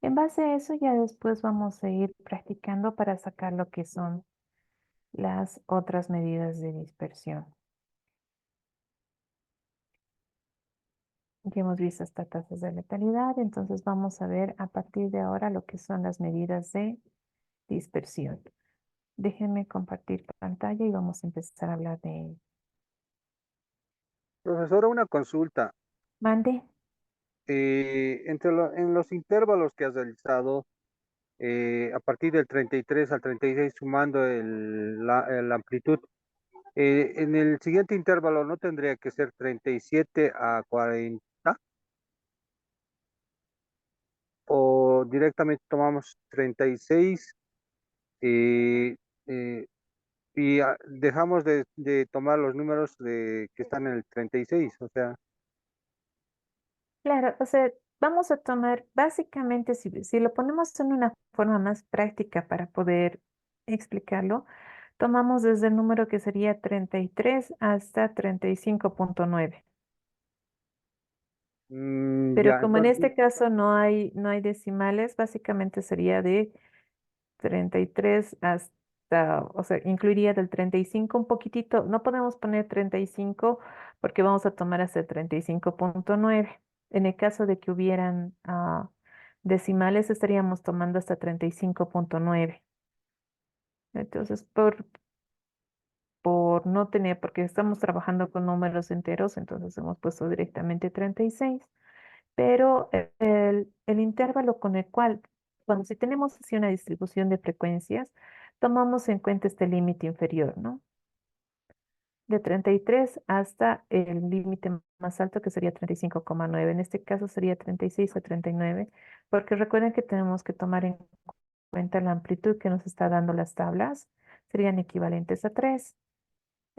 En base a eso ya después vamos a ir practicando para sacar lo que son las otras medidas de dispersión. Ya hemos visto estas tasas de letalidad, entonces vamos a ver a partir de ahora lo que son las medidas de dispersión. Déjenme compartir pantalla y vamos a empezar a hablar de ello. Profesora, una consulta. Mande. En los intervalos que has realizado, a partir del 33 al 36, sumando la amplitud, en el siguiente intervalo no tendría que ser 37 a 40, o directamente tomamos 36 eh, eh, y dejamos de tomar los números que están en el 36, o sea, Claro, o sea, vamos a tomar básicamente, si lo ponemos en una forma más práctica para poder explicarlo, tomamos desde el número que sería 33 hasta 35,9. Pero ya, como en entonces, este caso no hay decimales, básicamente sería de 33 hasta, o sea, incluiría del 35 un poquitito. No podemos poner 35 porque vamos a tomar hasta el 35,9. En el caso de que hubieran decimales, estaríamos tomando hasta 35,9. Entonces, por no tener, porque estamos trabajando con números enteros, entonces hemos puesto directamente 36. Pero el intervalo con el cual, cuando si tenemos así una distribución de frecuencias, tomamos en cuenta este límite inferior, ¿no? De 33 hasta el límite más alto que sería 35,9. En este caso sería 36 a 39, porque recuerden que tenemos que tomar en cuenta la amplitud que nos está dando las tablas, serían equivalentes a 3.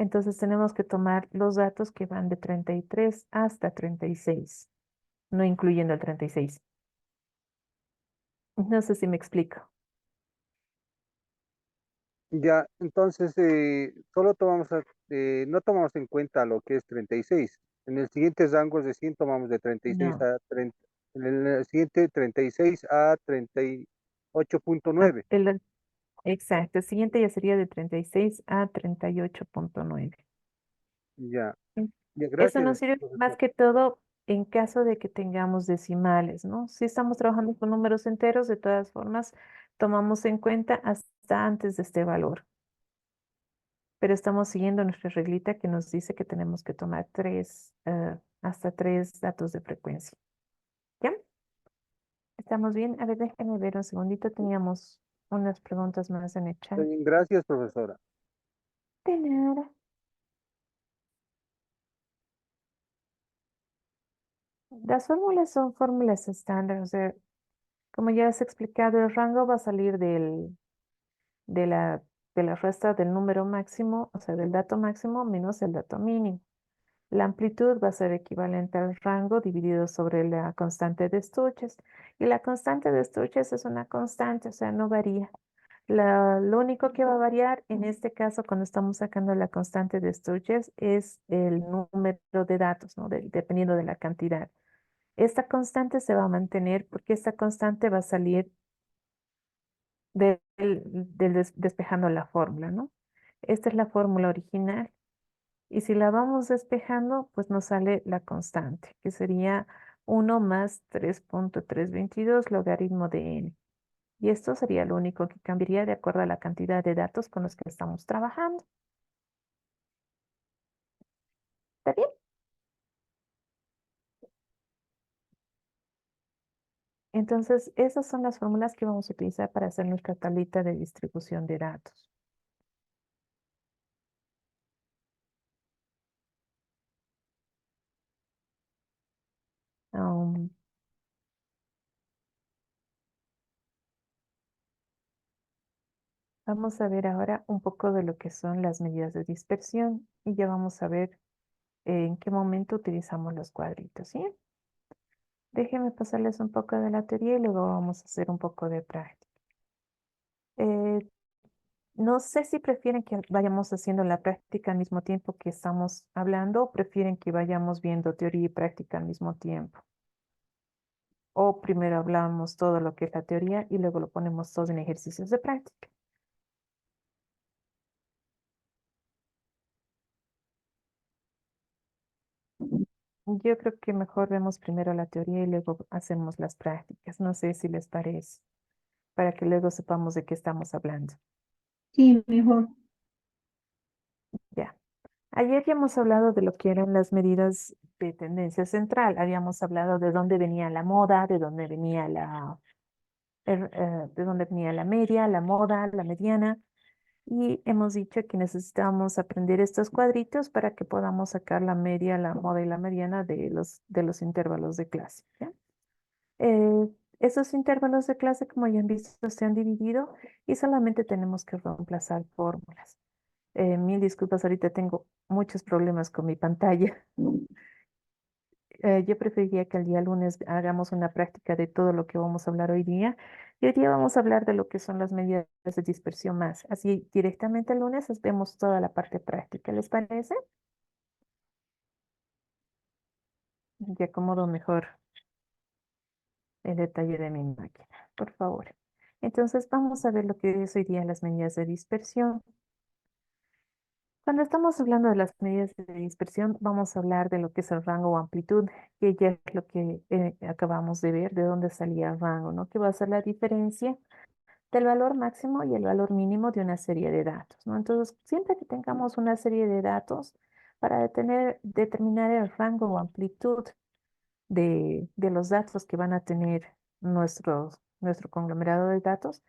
Entonces tenemos que tomar los datos que van de 33 hasta 36, no incluyendo el 36. No sé si me explico. Ya, entonces solo no tomamos en cuenta lo que es 36. En el siguiente rango de 100 tomamos de 36 No. a 30. En el siguiente 36 a 38.9. Exacto, el siguiente ya sería de 36 a 38.9. Ya, ya, Eso nos gracias, sirve más profesor. que todo en caso de que tengamos decimales, ¿no? Si estamos trabajando con números enteros, de todas formas, tomamos en cuenta hasta antes de este valor. Pero estamos siguiendo nuestra reglita que nos dice que tenemos que tomar hasta tres datos de frecuencia. ¿Ya? ¿Estamos bien? A ver, déjenme ver un segundito. Teníamos unas preguntas más en el chat. Bien, gracias, profesora. De nada. Las fórmulas son fórmulas estándar, o sea, como ya has explicado, el rango va a salir de la resta del número máximo, o sea, del dato máximo menos el dato mínimo. La amplitud va a ser equivalente al rango dividido sobre la constante de Sturges. Y la constante de Sturges es una constante, o sea, no varía. Lo único que va a variar en este caso, cuando estamos sacando la constante de Sturges, es el número de datos, ¿no? Dependiendo de la cantidad. Esta constante se va a mantener porque esta constante va a salir despejando la fórmula, ¿no? Esta es la fórmula original. Y si la vamos despejando, pues nos sale la constante, que sería 1 más 3.322 logaritmo de n. Y esto sería lo único que cambiaría de acuerdo a la cantidad de datos con los que estamos trabajando. ¿Está bien? Entonces, esas son las fórmulas que vamos a utilizar para hacer nuestra tablita de distribución de datos. Um, Vamos a ver ahora un poco de lo que son las medidas de dispersión y ya vamos a ver en qué momento utilizamos los cuadritos, ¿sí? Déjenme pasarles un poco de la teoría y luego vamos a hacer un poco de práctica. Eh, no sé si prefieren que vayamos haciendo la práctica al mismo tiempo que estamos hablando o prefieren que vayamos viendo teoría y práctica al mismo tiempo. O primero hablamos todo lo que es la teoría y luego lo ponemos todo en ejercicios de práctica. Yo creo que mejor vemos primero la teoría y luego hacemos las prácticas. No sé si les parece, para que luego sepamos de qué estamos hablando. Sí, mejor. Ya. Ayer ya hemos hablado de lo que eran las medidas de tendencia central. Habíamos hablado de dónde venía la moda, de dónde venía de dónde venía la media, la moda, la mediana. Y hemos dicho que necesitamos aprender estos cuadritos para que podamos sacar la media, la moda y la mediana de los intervalos de clase. ¿Ya? Esos intervalos de clase, como ya han visto, se han dividido y solamente tenemos que reemplazar fórmulas. Mil disculpas, ahorita tengo muchos problemas con mi pantalla. Yo preferiría que el día lunes hagamos una práctica de todo lo que vamos a hablar hoy día. Y hoy día vamos a hablar de lo que son las medidas de dispersión más. Así directamente el lunes vemos toda la parte práctica. ¿Les parece? Ya acomodo mejor el detalle de mi máquina, por favor. Entonces vamos a ver lo que es hoy día las medidas de dispersión. Cuando estamos hablando de las medidas de dispersión, vamos a hablar de lo que es el rango o amplitud, que ya es lo que acabamos de ver, de dónde salía el rango, ¿no? Que va a ser la diferencia del valor máximo y el valor mínimo de una serie de datos, ¿no? Entonces, siempre que tengamos una serie de datos, para determinar el rango o amplitud de los datos que van a tener nuestro conglomerado de datos,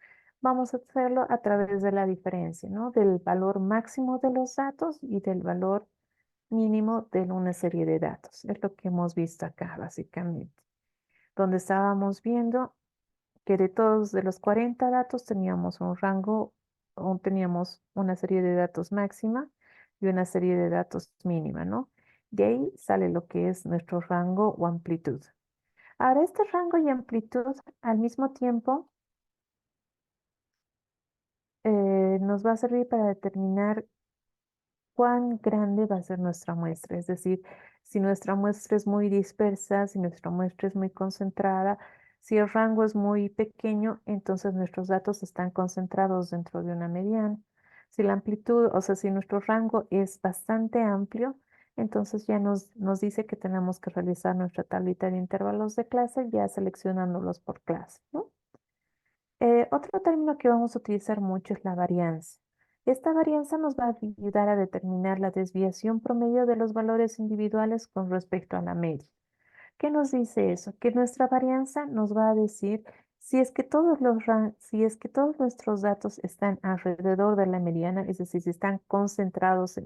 vamos a hacerlo a través de la diferencia, ¿no? Del valor máximo de los datos y del valor mínimo de una serie de datos. Es lo que hemos visto acá, básicamente. Donde estábamos viendo que de los 40 datos teníamos un rango, o teníamos una serie de datos máxima y una serie de datos mínima, ¿no? De ahí sale lo que es nuestro rango o amplitud. Ahora, este rango y amplitud al mismo tiempo nos va a servir para determinar cuán grande va a ser nuestra muestra. Es decir, si nuestra muestra es muy dispersa, si nuestra muestra es muy concentrada, si el rango es muy pequeño, entonces nuestros datos están concentrados dentro de una mediana. Si la amplitud, o sea, si nuestro rango es bastante amplio, entonces ya nos dice que tenemos que realizar nuestra tablita de intervalos de clase ya seleccionándolos por clase, ¿no? Otro término que vamos a utilizar mucho es la varianza. Esta varianza nos va a ayudar a determinar la desviación promedio de los valores individuales con respecto a la media. ¿Qué nos dice eso? Que nuestra varianza nos va a decir si es que si es que todos nuestros datos están alrededor de la mediana, es decir, si están concentrados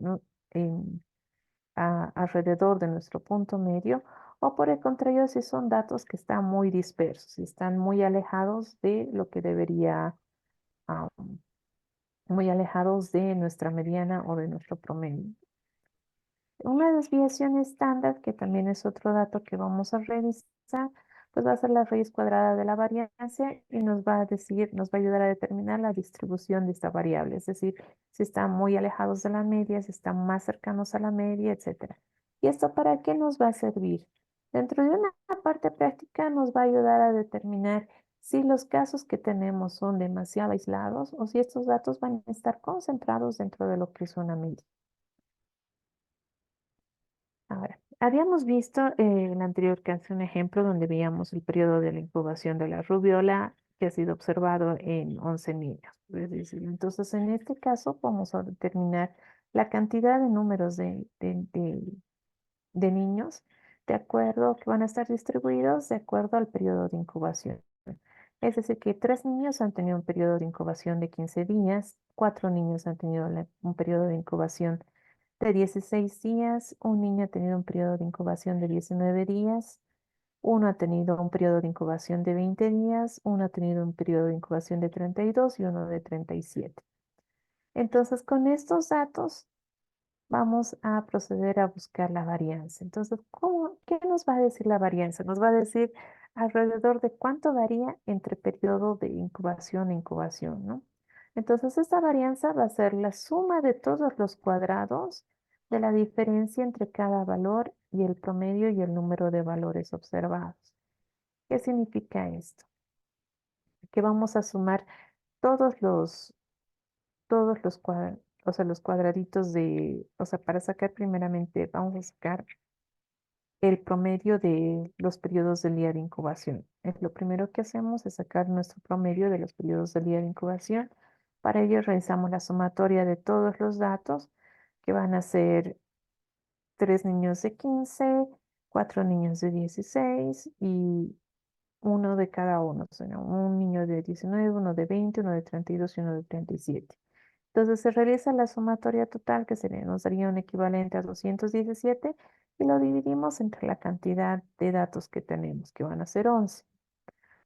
alrededor de nuestro punto medio, o por el contrario, si son datos que están muy dispersos, si están muy alejados de lo que debería, ah, muy alejados de nuestra mediana o de nuestro promedio. Una desviación estándar, que también es otro dato que vamos a revisar, pues va a ser la raíz cuadrada de la varianza y nos va a decir, nos va a ayudar a determinar la distribución de esta variable, es decir, si están muy alejados de la media, si están más cercanos a la media, etcétera. ¿Y esto para qué nos va a servir? Dentro de una parte práctica nos va a ayudar a determinar si los casos que tenemos son demasiado aislados o si estos datos van a estar concentrados dentro de lo que es una media. Ahora, habíamos visto en la anterior clase un ejemplo donde veíamos el periodo de la incubación de la rubiola que ha sido observado en 11 niños. Es decir, entonces, en este caso vamos a determinar la cantidad de números de niños de acuerdo que van a estar distribuidos de acuerdo al periodo de incubación. Es decir, que 3 niños han tenido un periodo de incubación de 15 días, 4 niños han tenido un periodo de incubación de 16 días, un niño ha tenido un periodo de incubación de 19 días, uno ha tenido un periodo de incubación de 20 días, uno ha tenido un periodo de incubación de 32 y uno de 37. Entonces, con estos datos vamos a proceder a buscar la varianza. Entonces, ¿qué nos va a decir la varianza? Nos va a decir alrededor de cuánto varía entre periodo de incubación e incubación, ¿no? Entonces, esta varianza va a ser la suma de todos los cuadrados de la diferencia entre cada valor y el promedio y el número de valores observados. ¿Qué significa esto? Que vamos a sumar todos o sea, los cuadraditos o sea, para sacar primeramente, vamos a sacar el promedio de los periodos del día de incubación. Lo primero que hacemos es sacar nuestro promedio de los periodos del día de incubación. Para ello realizamos la sumatoria de todos los datos, que van a ser 3 niños de 15, 4 niños de 16 y uno de cada uno. O sea, un niño de 19, uno de 20, uno de 32 y uno de 37. Entonces se realiza la sumatoria total que nos daría un equivalente a 217 y lo dividimos entre la cantidad de datos que tenemos, que van a ser 11,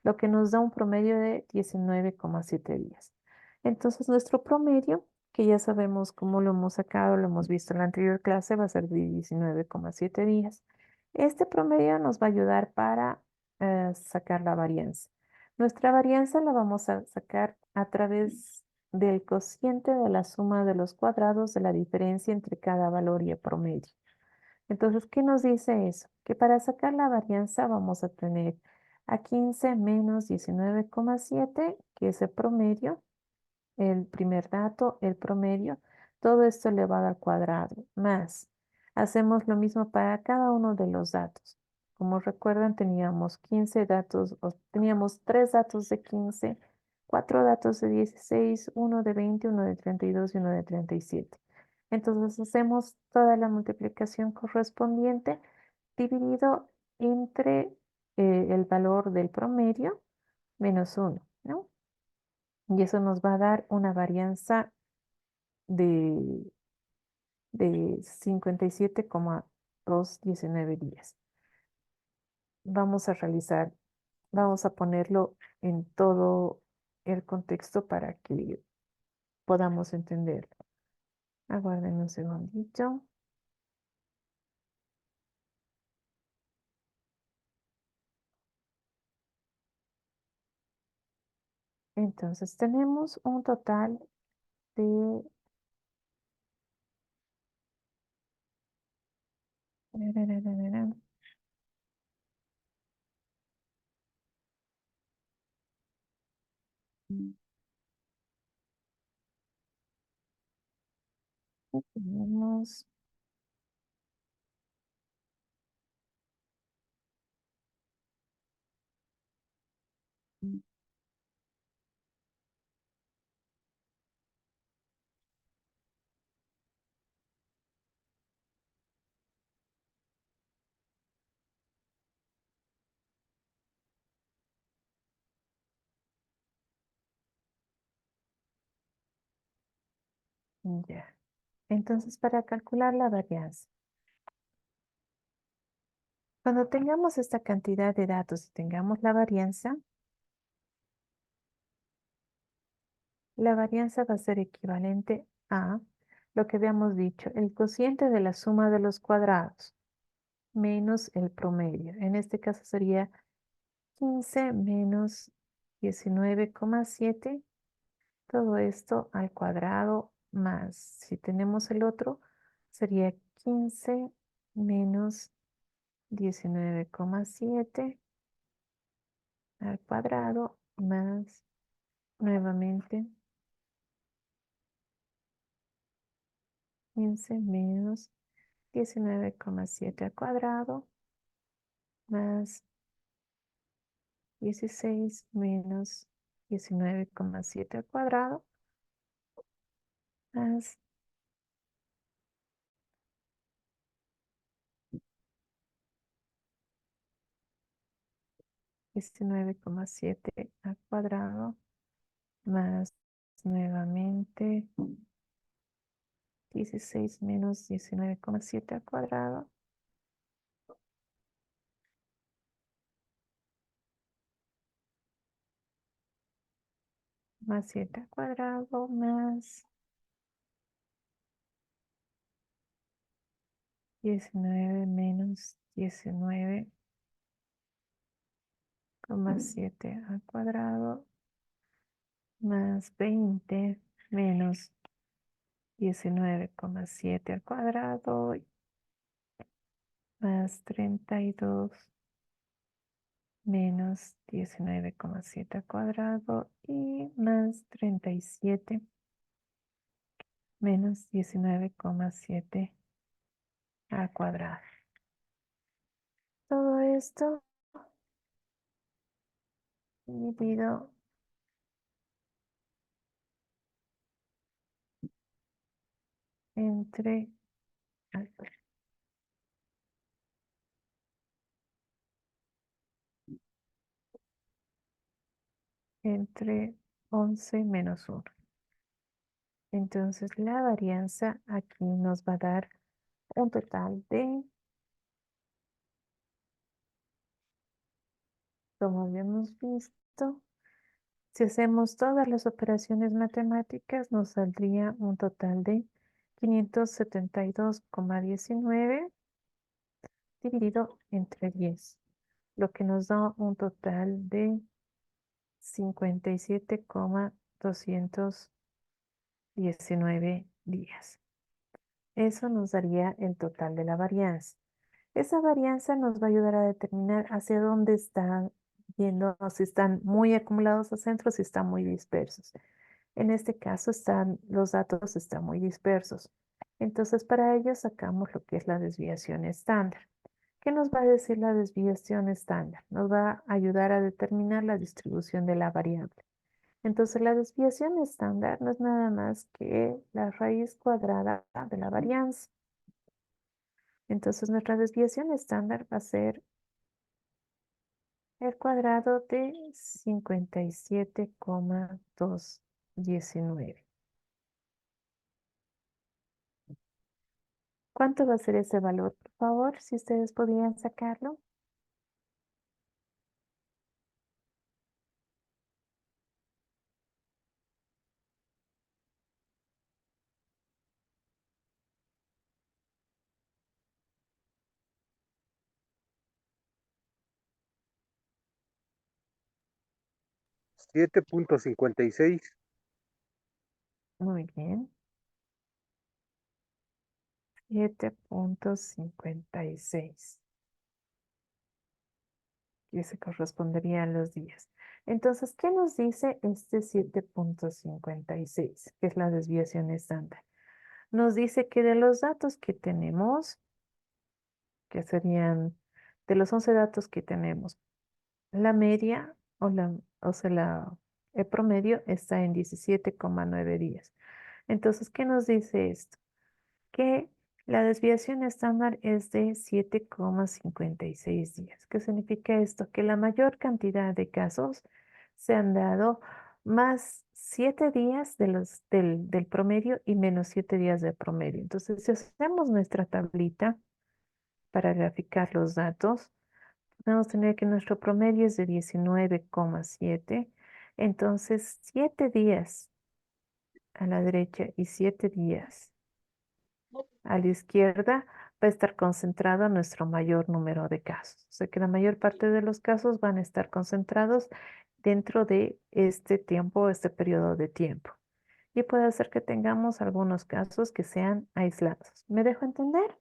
lo que nos da un promedio de 19,7 días. Entonces nuestro promedio, que ya sabemos cómo lo hemos sacado, lo hemos visto en la anterior clase, va a ser de 19,7 días. Este promedio nos va a ayudar para sacar la varianza. Nuestra varianza la vamos a sacar a través del cociente de la suma de los cuadrados de la diferencia entre cada valor y el promedio. Entonces, ¿qué nos dice eso? Que para sacar la varianza vamos a tener a 15 menos 19,7, que es el promedio, el primer dato, el promedio, todo esto elevado al cuadrado, más. Hacemos lo mismo para cada uno de los datos. Como recuerdan, teníamos 15 datos, o teníamos 3 datos de 15, 4 datos de 16, uno de 20, uno de 32 y uno de 37. Entonces hacemos toda la multiplicación correspondiente dividido entre el valor del promedio menos 1, ¿no? Y eso nos va a dar una varianza de, de 57,219 días. Vamos a ponerlo en todo el contexto para que podamos entenderlo. Aguarden un segundito. Entonces tenemos un total de... Tenemos ya. Entonces, para calcular la varianza, cuando tengamos esta cantidad de datos y tengamos la varianza va a ser equivalente a lo que habíamos dicho, el cociente de la suma de los cuadrados menos el promedio. En este caso sería 15 menos 19,7. Todo esto al cuadrado más, si tenemos el otro, sería 15 menos 19,7 al cuadrado más nuevamente 15 menos 19,7 al cuadrado más 16 menos 19,7 al cuadrado más 19,7 al cuadrado más nuevamente 16 menos 19,7 al cuadrado más 7 al cuadrado más 19 menos 19,7 al cuadrado más 20 menos 19,7 al cuadrado más 32 menos 19,7 al cuadrado y más 37 menos 19,7 al cuadrado. Todo esto dividido entre, entre 11 menos 1. Entonces la varianza aquí nos va a dar un total de, como habíamos visto, si hacemos todas las operaciones matemáticas, nos saldría un total de 572,19 dividido entre 10, lo que nos da un total de 57,219 días. Eso nos daría el total de la varianza. Esa varianza nos va a ayudar a determinar hacia dónde están yendo, si están muy acumulados a centros, si están muy dispersos. En este caso los datos están muy dispersos. Entonces, para ello sacamos lo que es la desviación estándar. ¿Qué nos va a decir la desviación estándar? Nos va a ayudar a determinar la distribución de la variable. Entonces, la desviación estándar no es nada más que la raíz cuadrada de la varianza. Entonces, nuestra desviación estándar va a ser el cuadrado de 57,219. ¿Cuánto va a ser ese valor, por favor? Si ustedes podrían sacarlo. 7.56. Muy bien. 7.56. Y ese correspondería a los días. Entonces, ¿qué nos dice este 7.56? Que es la desviación estándar. Nos dice que de los datos que tenemos, que serían de los 11 datos que tenemos, la media o sea, el promedio está en 17,9 días. Entonces, ¿qué nos dice esto? Que la desviación estándar es de 7,56 días. ¿Qué significa esto? Que la mayor cantidad de casos se han dado más 7 días del promedio y menos 7 días del promedio. Entonces, si hacemos nuestra tablita para graficar los datos, vamos a tener que nuestro promedio es de 19,7. Entonces, 7 días a la derecha y 7 días a la izquierda va a estar concentrado nuestro mayor número de casos. O sea que la mayor parte de los casos van a estar concentrados dentro de este tiempo, este periodo de tiempo. Y puede ser que tengamos algunos casos que sean aislados. ¿Me dejo entender?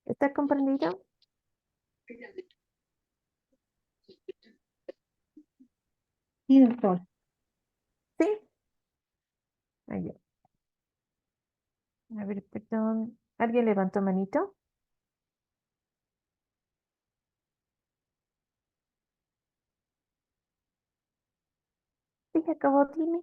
¿Está comprendido? Sí, doctor. Sí. Ahí. A ver, perdón. ¿Alguien levantó manito? Sí, acabó, dime.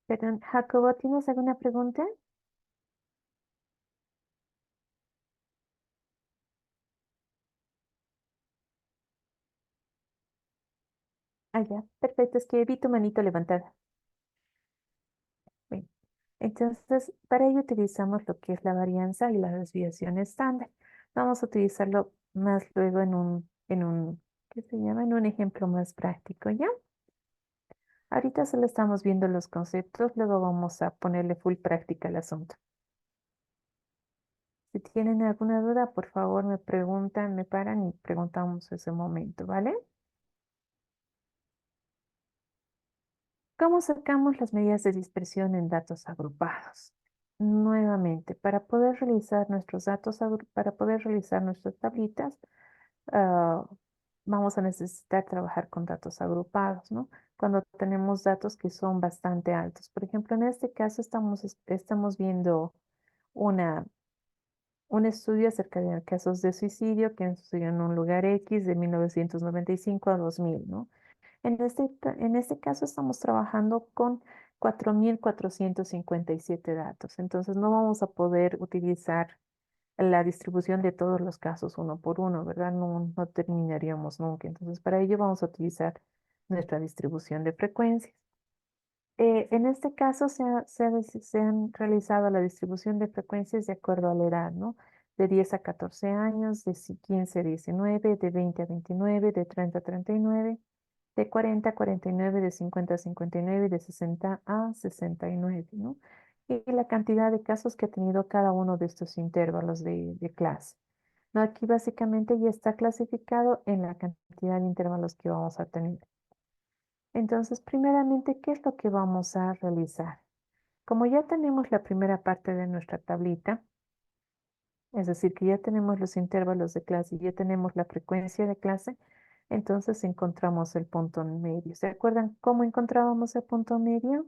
Perdón, Jacobo, ¿tienes alguna pregunta? Ah, ya, perfecto, es que vi tu manito levantada. Bien. Entonces, para ello utilizamos lo que es la varianza y la desviación estándar. Vamos a utilizarlo más luego ¿qué se llama? En un ejemplo más práctico, ¿ya? Ahorita solo estamos viendo los conceptos, luego vamos a ponerle full práctica al asunto. Si tienen alguna duda, por favor me preguntan, me paran y preguntamos ese momento, ¿vale? ¿Cómo sacamos las medidas de dispersión en datos agrupados? Nuevamente, para poder realizar para poder realizar nuestras tablitas, ah, vamos a necesitar trabajar con datos agrupados, ¿no? Cuando tenemos datos que son bastante altos. Por ejemplo, en este caso estamos viendo una, un estudio acerca de casos de suicidio que han sucedido en un lugar X de 1995 a 2000, ¿no? En este caso estamos trabajando con 4.457 datos. Entonces no vamos a poder utilizar la distribución de todos los casos uno por uno, ¿verdad? No terminaríamos nunca. Entonces para ello vamos a utilizar nuestra distribución de frecuencias. En este caso se han realizado la distribución de frecuencias de acuerdo a la edad, ¿no? De 10 a 14 años, de 15 a 19, de 20 a 29, de 30 a 39, de 40 a 49, de 50 a 59 y de 60 a 69, ¿no? Y la cantidad de casos que ha tenido cada uno de estos intervalos de clase. ¿No? Aquí básicamente ya está clasificado en la cantidad de intervalos que vamos a tener. Entonces, primeramente, ¿qué es lo que vamos a realizar? Como ya tenemos la primera parte de nuestra tablita, es decir, que ya tenemos los intervalos de clase y ya tenemos la frecuencia de clase, entonces encontramos el punto medio. ¿Se acuerdan cómo encontrábamos el punto medio?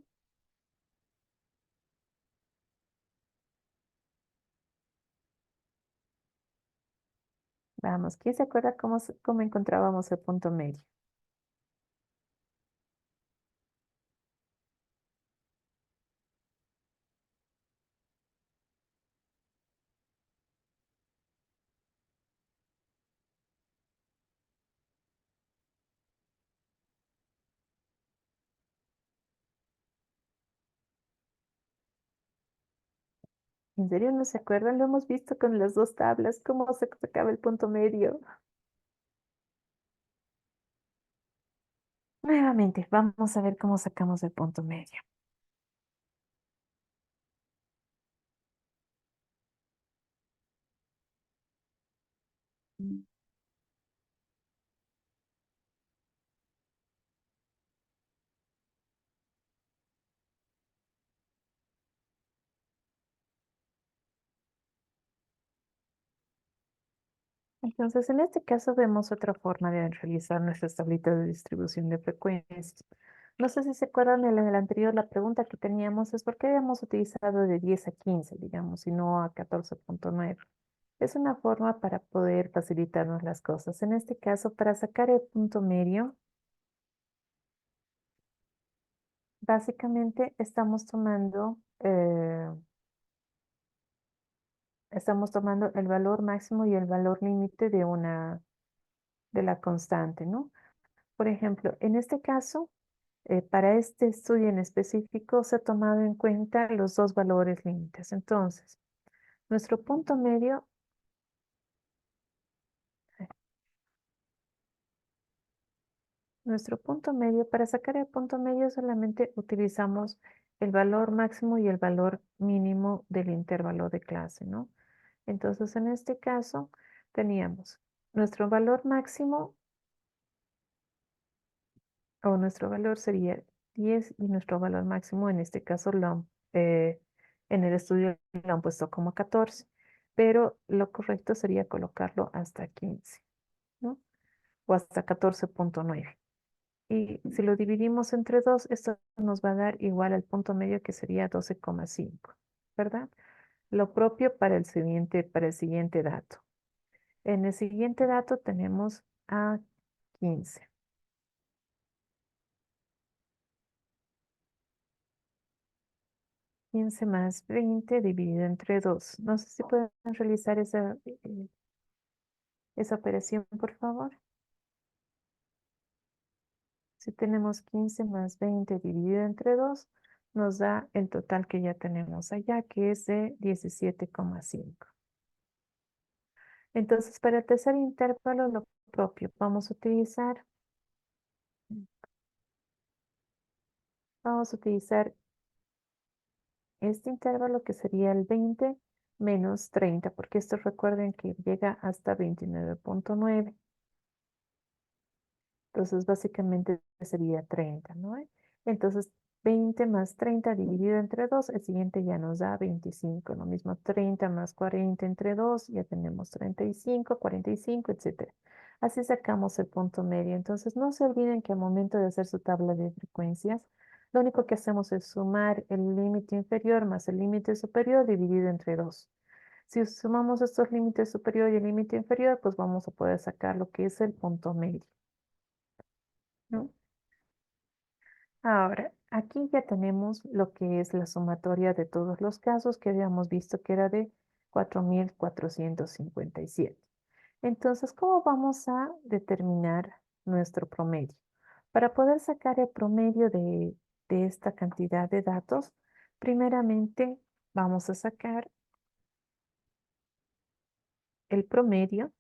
Vamos, ¿quién se acuerda cómo encontrábamos el punto medio? ¿En serio no se acuerdan? Lo hemos visto con las dos tablas, cómo se sacaba el punto medio. Nuevamente, vamos a ver cómo sacamos el punto medio. Entonces, en este caso vemos otra forma de realizar nuestras tablitas de distribución de frecuencias. No sé si se acuerdan en el anterior, la pregunta que teníamos es por qué habíamos utilizado de 10 a 15, digamos, y no a 14.9. Es una forma para poder facilitarnos las cosas. En este caso, para sacar el punto medio, básicamente estamos tomando el valor máximo y el valor límite de la constante, ¿no? Por ejemplo, en este caso, para este estudio en específico se ha tomado en cuenta los dos valores límites. Entonces, nuestro punto medio, para sacar el punto medio solamente utilizamos el valor máximo y el valor mínimo del intervalo de clase, ¿no? Entonces, en este caso, teníamos nuestro valor máximo o nuestro valor sería 10 y nuestro valor máximo en este caso en el estudio lo han puesto como 14, pero lo correcto sería colocarlo hasta 15, ¿no? O hasta 14.9. Y si lo dividimos entre 2, esto nos va a dar igual al punto medio que sería 12,5, ¿verdad? Lo propio para el siguiente dato. En el siguiente dato tenemos a 15. 15 más 20 dividido entre 2. No sé si pueden realizar esa operación, por favor. Si tenemos 15 más 20 dividido entre 2, nos da el total que ya tenemos allá, que es de 17,5. Entonces, para el tercer intervalo, lo propio, vamos a utilizar este intervalo que sería el 20 menos 30, porque esto recuerden que llega hasta 29.9. Entonces, básicamente sería 30, ¿no? Entonces, 20 más 30 dividido entre 2, el siguiente ya nos da 25. Lo mismo 30 más 40 entre 2, ya tenemos 35, 45, etcétera. Así sacamos el punto medio. Entonces, no se olviden que al momento de hacer su tabla de frecuencias, lo único que hacemos es sumar el límite inferior más el límite superior dividido entre 2. Si sumamos estos límites superior y el límite inferior, pues vamos a poder sacar lo que es el punto medio, ¿no? Ahora, aquí ya tenemos lo que es la sumatoria de todos los casos que habíamos visto que era de 4.457. Entonces, ¿cómo vamos a determinar nuestro promedio? Para poder sacar el promedio de esta cantidad de datos, primeramente vamos a sacar el promedio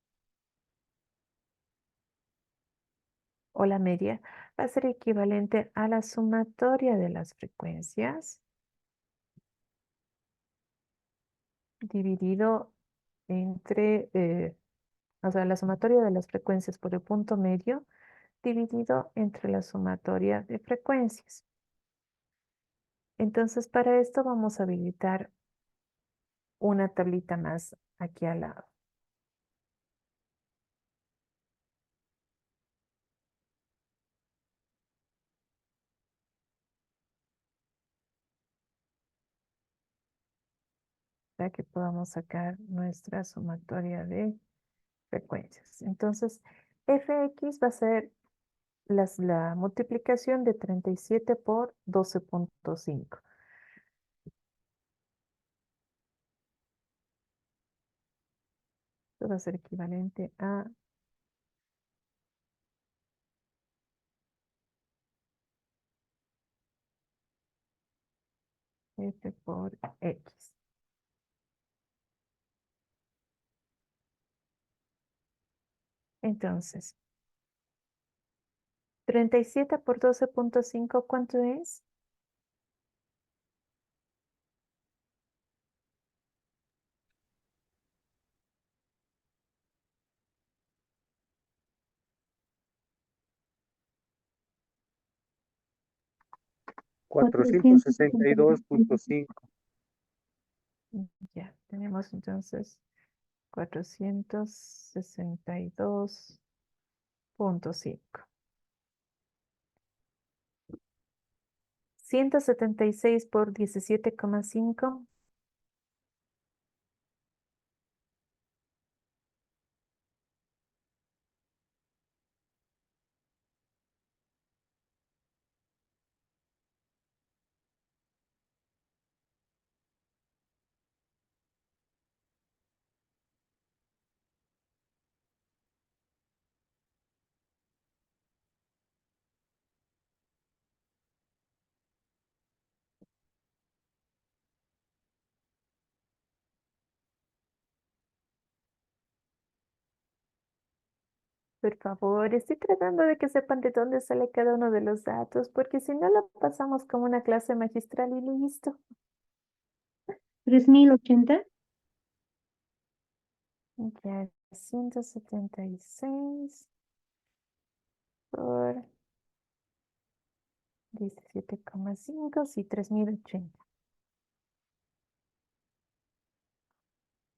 o la media, va a ser equivalente a la sumatoria de las frecuencias dividido entre, o sea, la sumatoria de las frecuencias por el punto medio dividido entre la sumatoria de frecuencias. Entonces, para esto vamos a habilitar una tablita más aquí al lado. Para que podamos sacar nuestra sumatoria de frecuencias. Entonces, Fx va a ser la multiplicación de 37 por 12.5. Esto va a ser equivalente a F por X. Entonces, 37 por 12.5, ¿cuánto es? 462.5. Ya, tenemos entonces 462.5. 176 por 17,5. Por favor, estoy tratando de que sepan de dónde sale cada uno de los datos, porque si no lo pasamos como una clase magistral y listo. 3080. Ya, 176 por 17,5, sí, 3080.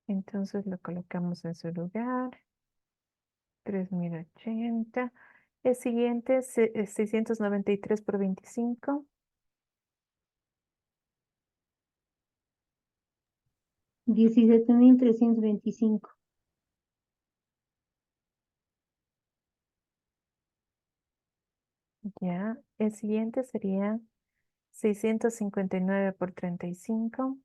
Entonces lo colocamos en su lugar. 3080. El siguiente es 693 por 25. 17.325. Ya. El siguiente sería 659 por 35.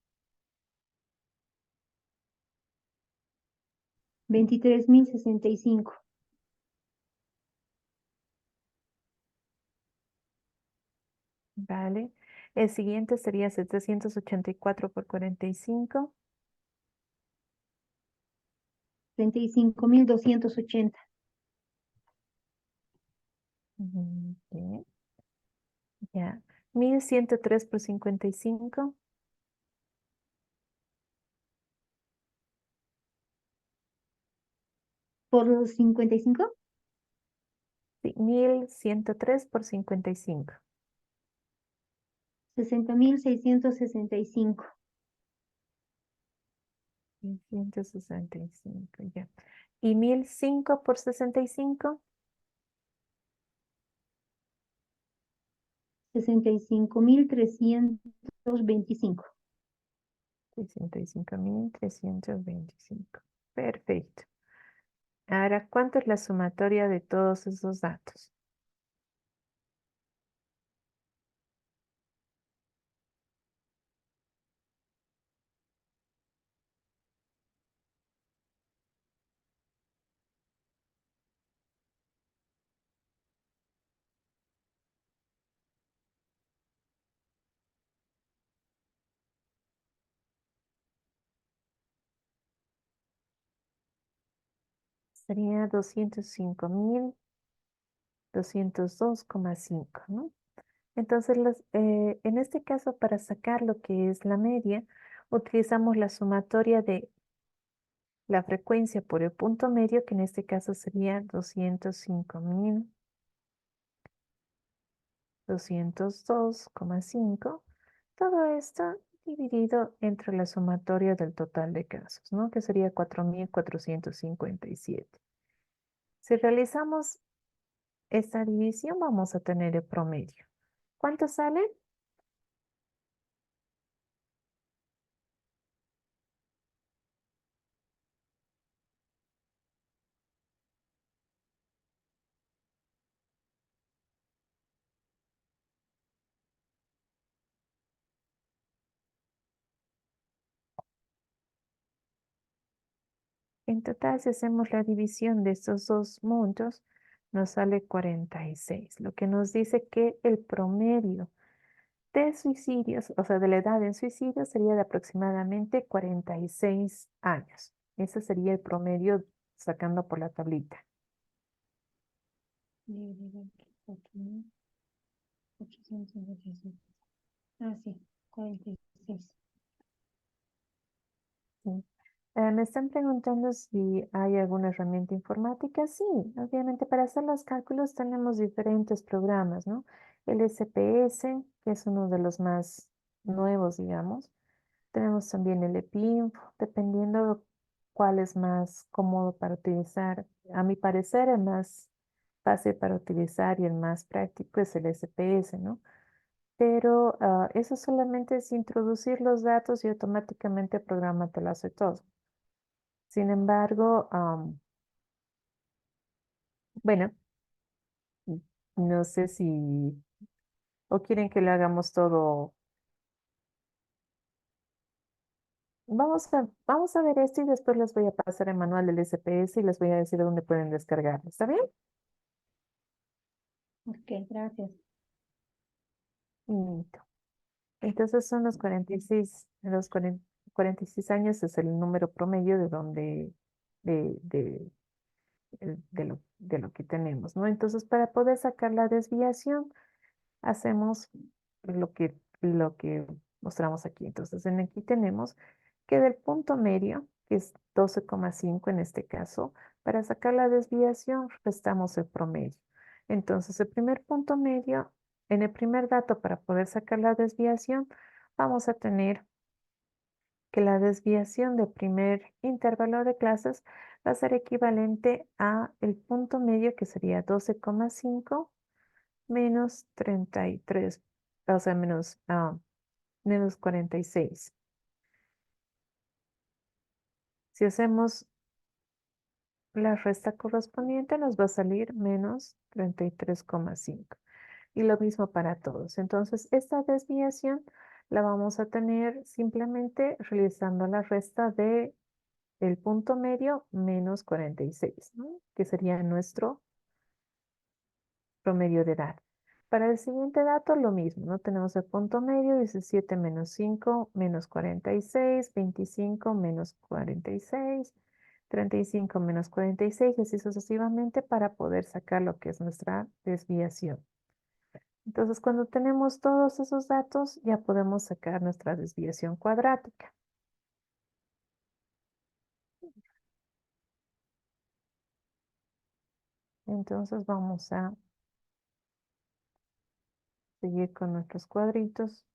23.065. Vale. El siguiente sería 784 por 45. 35.280. Bien. Ya. 1103 por 55. ¿Por los 55? Sí, 1103 por 55. 60.665. 165, ya. Y 1005 por 65. 65.325. 65.325. Perfecto. Ahora, ¿cuánto es la sumatoria de todos esos datos? Sería 205.202,5, ¿no? Entonces, en este caso, para sacar lo que es la media, utilizamos la sumatoria de la frecuencia por el punto medio, que en este caso sería 205.202,5. Todo esto dividido entre la sumatoria del total de casos, ¿no? Que sería 4.457. Si realizamos esta división, vamos a tener el promedio. ¿Cuánto sale? En total, si hacemos la división de estos dos montos, nos sale 46, lo que nos dice que el promedio de suicidios, o sea, de la edad en suicidio, sería de aproximadamente 46 años. Ese sería el promedio sacando por la tablita. Ah, sí, 46. Sí. Me están preguntando si hay alguna herramienta informática. Sí, obviamente para hacer los cálculos tenemos diferentes programas, ¿no? El SPS, que es uno de los más nuevos, digamos. Tenemos también el EPINFO, dependiendo cuál es más cómodo para utilizar. A mi parecer, el más fácil para utilizar y el más práctico es el SPS, ¿no? Pero eso solamente es introducir los datos y automáticamente el programa te lo hace todo. Sin embargo, bueno, no sé si o quieren que lo hagamos todo. Vamos a ver esto y después les voy a pasar el manual del SPS y les voy a decir dónde pueden descargarlo. ¿Está bien? Ok, gracias. Listo. Entonces son los 46, 46 años es el número promedio de donde, de, de lo que tenemos, ¿no? Entonces, para poder sacar la desviación, hacemos lo que mostramos aquí. Entonces, aquí tenemos que del punto medio, que es 12,5 en este caso, para sacar la desviación, restamos el promedio. Entonces, el primer punto medio, en el primer dato, para poder sacar la desviación, vamos a tener que la desviación del primer intervalo de clases va a ser equivalente a el punto medio, que sería 12,5 menos 33, o sea, menos 46. Si hacemos la resta correspondiente, nos va a salir menos 33,5. Y lo mismo para todos. Entonces, esta desviación la vamos a tener simplemente realizando la resta de el punto medio menos 46, ¿no? Que sería nuestro promedio de edad. Para el siguiente dato, lo mismo, ¿no? Tenemos el punto medio, 17 menos 5, menos 46, 25 menos 46, 35 menos 46, y así sucesivamente para poder sacar lo que es nuestra desviación. Entonces, cuando tenemos todos esos datos, ya podemos sacar nuestra desviación cuadrática. Entonces, vamos a seguir con nuestros cuadritos.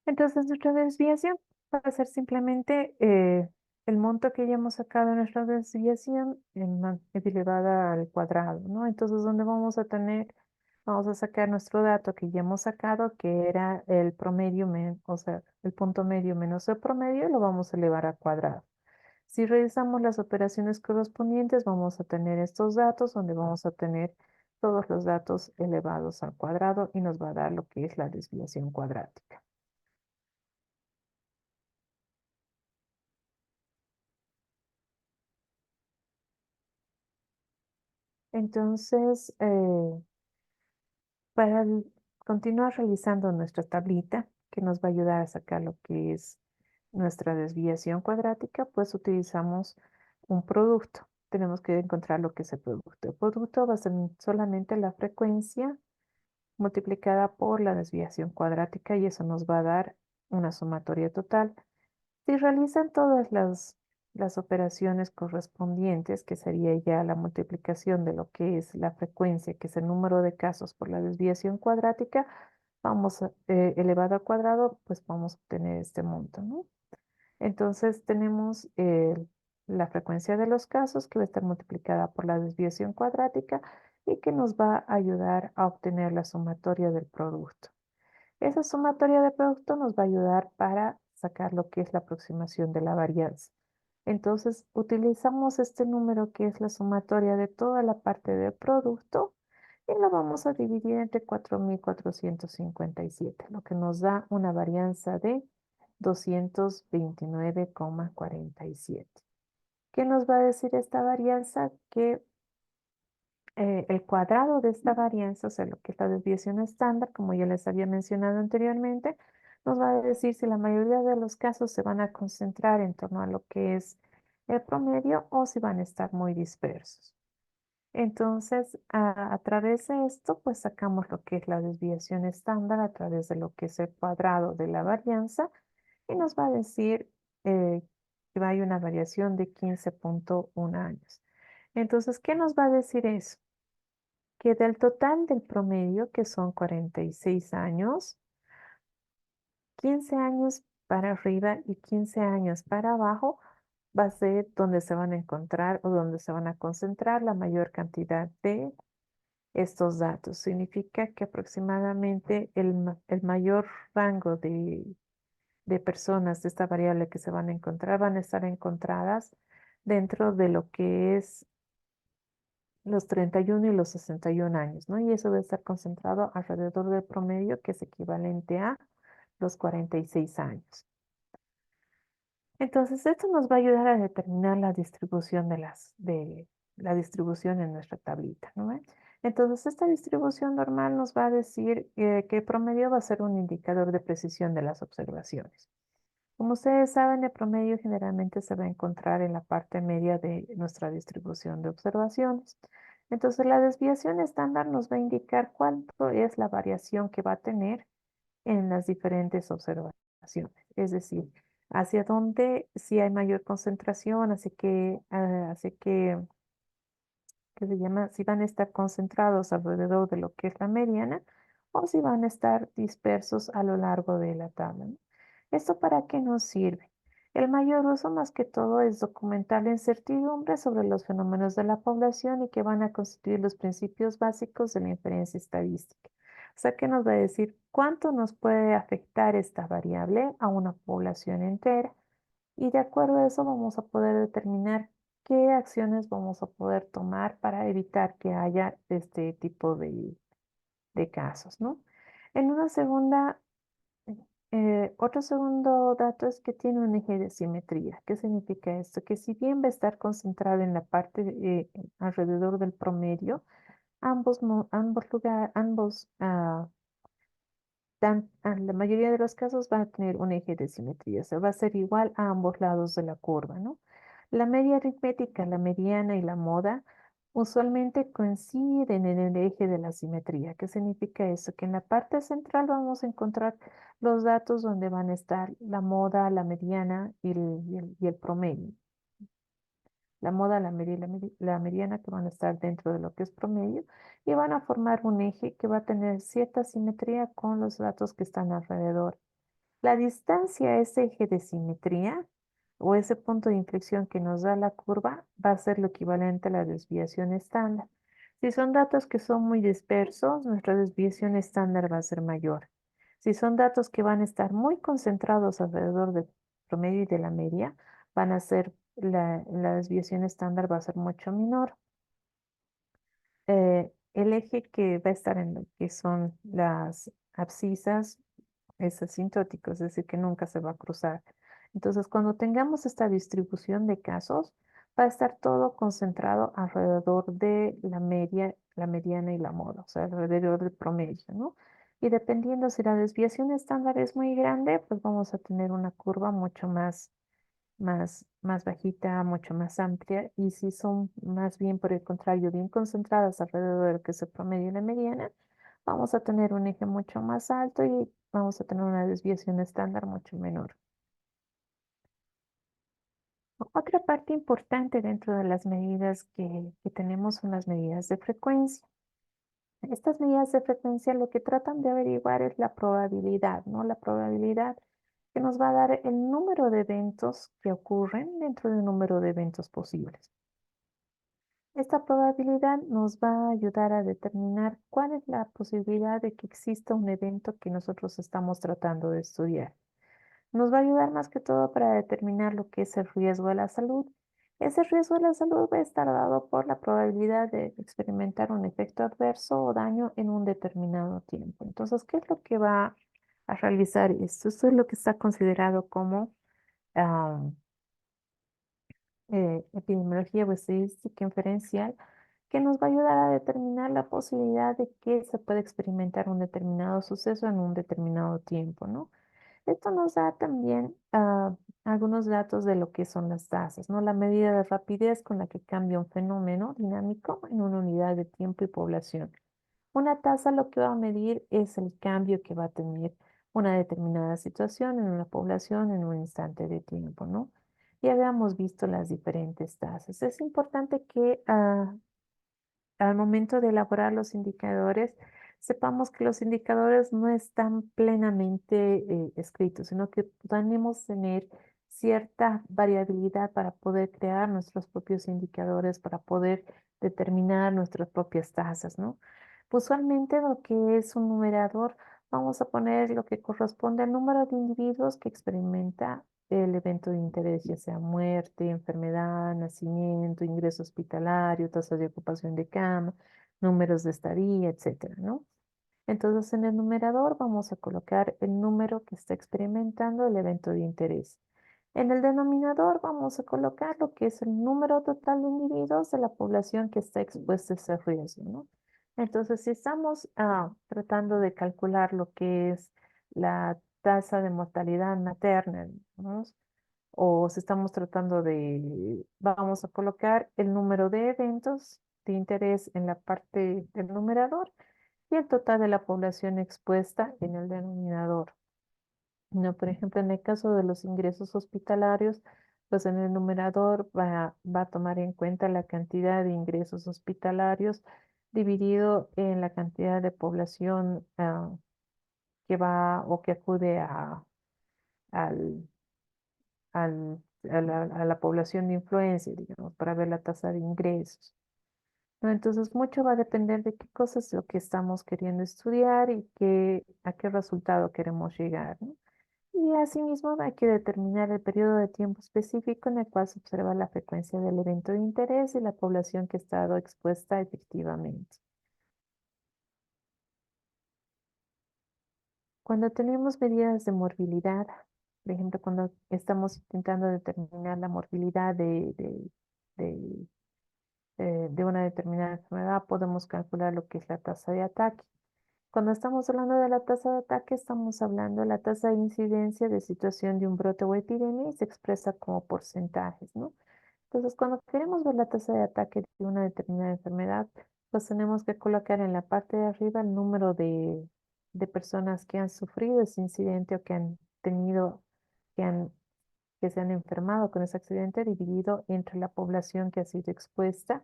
Entonces, nuestra desviación va a ser simplemente el monto que ya hemos sacado en nuestra desviación elevada al cuadrado, ¿no? Entonces, donde vamos a sacar nuestro dato que ya hemos sacado, que era el promedio, o sea, el punto medio menos el promedio, lo vamos a elevar al cuadrado. Si realizamos las operaciones correspondientes, vamos a tener estos datos, donde vamos a tener todos los datos elevados al cuadrado y nos va a dar lo que es la desviación cuadrática. Entonces, para continuar realizando nuestra tablita, que nos va a ayudar a sacar lo que es nuestra desviación cuadrática, pues utilizamos un producto. Tenemos que encontrar lo que es el producto. El producto va a ser solamente la frecuencia multiplicada por la desviación cuadrática y eso nos va a dar una sumatoria total. Si realizan todas las operaciones correspondientes, que sería ya la multiplicación de lo que es la frecuencia, que es el número de casos por la desviación cuadrática, elevado al cuadrado, pues vamos a obtener este monto, ¿no? Entonces tenemos la frecuencia de los casos que va a estar multiplicada por la desviación cuadrática y que nos va a ayudar a obtener la sumatoria del producto. Esa sumatoria de producto nos va a ayudar para sacar lo que es la aproximación de la varianza. Entonces, utilizamos este número que es la sumatoria de toda la parte del producto y lo vamos a dividir entre 4.457, lo que nos da una varianza de 229,47. ¿Qué nos va a decir esta varianza? Que el cuadrado de esta varianza, o sea, lo que es la desviación estándar, como ya les había mencionado anteriormente, nos va a decir si la mayoría de los casos se van a concentrar en torno a lo que es el promedio o si van a estar muy dispersos. Entonces, a través de esto, pues sacamos lo que es la desviación estándar a través de lo que es el cuadrado de la varianza y nos va a decir que hay una variación de 15.1 años. Entonces, ¿qué nos va a decir eso? Que del total del promedio, que son 46 años, 15 años para arriba y 15 años para abajo va a ser donde se van a encontrar o donde se van a concentrar la mayor cantidad de estos datos. Significa que aproximadamente el mayor rango de personas de esta variable que se van a encontrar van a estar encontradas dentro de lo que es los 31 y los 61 años, ¿no? Y eso debe estar concentrado alrededor del promedio, que es equivalente a los 46 años. Entonces, esto nos va a ayudar a determinar la distribución de la distribución en nuestra tablita, ¿no ve? Entonces, esta distribución normal nos va a decir que el promedio va a ser un indicador de precisión de las observaciones. Como ustedes saben, el promedio generalmente se va a encontrar en la parte media de nuestra distribución de observaciones. Entonces, la desviación estándar nos va a indicar cuánto es la variación que va a tener en las diferentes observaciones. Es decir, hacia dónde si hay mayor concentración, ¿qué se llama? Si van a estar concentrados alrededor de lo que es la mediana o si van a estar dispersos a lo largo de la tabla, ¿no? ¿Esto para qué nos sirve? El mayor uso más que todo es documentar la incertidumbre sobre los fenómenos de la población y que van a constituir los principios básicos de la inferencia estadística. O sea, que nos va a decir cuánto nos puede afectar esta variable a una población entera y de acuerdo a eso vamos a poder determinar qué acciones vamos a poder tomar para evitar que haya este tipo de casos, ¿no? En una segunda, otro segundo dato es que tiene un eje de simetría. ¿Qué significa esto? Que si bien va a estar concentrado en la parte alrededor del promedio, la mayoría de los casos van a tener un eje de simetría, o sea, va a ser igual a ambos lados de la curva, ¿no? La media aritmética, la mediana y la moda usualmente coinciden en el eje de la simetría. ¿Qué significa eso? Que en la parte central vamos a encontrar los datos donde van a estar la moda, la mediana y el promedio. La moda, la mediana que van a estar dentro de lo que es promedio y van a formar un eje que va a tener cierta simetría con los datos que están alrededor. La distancia a ese eje de simetría o ese punto de inflexión que nos da la curva va a ser lo equivalente a la desviación estándar. Si son datos que son muy dispersos, nuestra desviación estándar va a ser mayor. Si son datos que van a estar muy concentrados alrededor del promedio y de la media, van a ser la desviación estándar va a ser mucho menor. El eje que va a estar en lo que son las abscisas es asintótico, es decir, que nunca se va a cruzar. Entonces, cuando tengamos esta distribución de casos, va a estar todo concentrado alrededor de la media, la mediana y la moda, o sea, alrededor del promedio, ¿no? Y dependiendo si la desviación estándar es muy grande, pues vamos a tener una curva mucho más bajita, mucho más amplia, y si son más bien por el contrario, bien concentradas alrededor de lo que es el promedio y la mediana, vamos a tener un eje mucho más alto y vamos a tener una desviación estándar mucho menor. Otra parte importante dentro de las medidas que tenemos son las medidas de frecuencia. Estas medidas de frecuencia lo que tratan de averiguar es la probabilidad, ¿no? La probabilidad que nos va a dar el número de eventos que ocurren dentro de un número de eventos posibles. Esta probabilidad nos va a ayudar a determinar cuál es la posibilidad de que exista un evento que nosotros estamos tratando de estudiar. Nos va a ayudar más que todo para determinar lo que es el riesgo de la salud. Ese riesgo de la salud va a estar dado por la probabilidad de experimentar un efecto adverso o daño en un determinado tiempo. Entonces, ¿qué es lo que va a realizar esto? Esto es lo que está considerado como ah, epidemiología o estadística inferencial, que nos va a ayudar a determinar la posibilidad de que se pueda experimentar un determinado suceso en un determinado tiempo, ¿no? Esto nos da también algunos datos de lo que son las tasas, ¿no? La medida de rapidez con la que cambia un fenómeno dinámico en una unidad de tiempo y población. Una tasa lo que va a medir es el cambio que va a tener una determinada situación en una población en un instante de tiempo, ¿no? Ya habíamos visto las diferentes tasas. Es importante que al momento de elaborar los indicadores, sepamos que los indicadores no están plenamente escritos, sino que podemos tener cierta variabilidad para poder crear nuestros propios indicadores, para poder determinar nuestras propias tasas, ¿no? Usualmente lo que es un numerador, vamos a poner lo que corresponde al número de individuos que experimenta el evento de interés, ya sea muerte, enfermedad, nacimiento, ingreso hospitalario, tasa de ocupación de cama, números de estadía, etcétera, ¿no? Entonces, en el numerador vamos a colocar el número que está experimentando el evento de interés. En el denominador vamos a colocar lo que es el número total de individuos de la población que está expuesta a ese riesgo, ¿no? Entonces, si estamos tratando de calcular lo que es la tasa de mortalidad materna, ¿no? O si estamos tratando vamos a colocar el número de eventos de interés en la parte del numerador y el total de la población expuesta en el denominador. No, por ejemplo, en el caso de los ingresos hospitalarios, pues en el numerador va a tomar en cuenta la cantidad de ingresos hospitalarios dividido en la cantidad de población que va o que acude al, a la población de influencia, digamos, para ver la tasa de ingresos, ¿no? Entonces, mucho va a depender de qué cosas es lo que estamos queriendo estudiar y a qué resultado queremos llegar, ¿no? Y asimismo hay que determinar el periodo de tiempo específico en el cual se observa la frecuencia del evento de interés y la población que ha estado expuesta efectivamente. Cuando tenemos medidas de morbilidad, por ejemplo, cuando estamos intentando determinar la morbilidad de, de una determinada enfermedad, podemos calcular lo que es la tasa de ataque. Cuando estamos hablando de la tasa de ataque, estamos hablando de la tasa de incidencia de situación de un brote o epidemia y se expresa como porcentajes, ¿no? Entonces, cuando queremos ver la tasa de ataque de una determinada enfermedad, pues tenemos que colocar en la parte de arriba el número de personas que han sufrido ese incidente o que han tenido, que han, que se han enfermado con ese accidente dividido entre la población que ha sido expuesta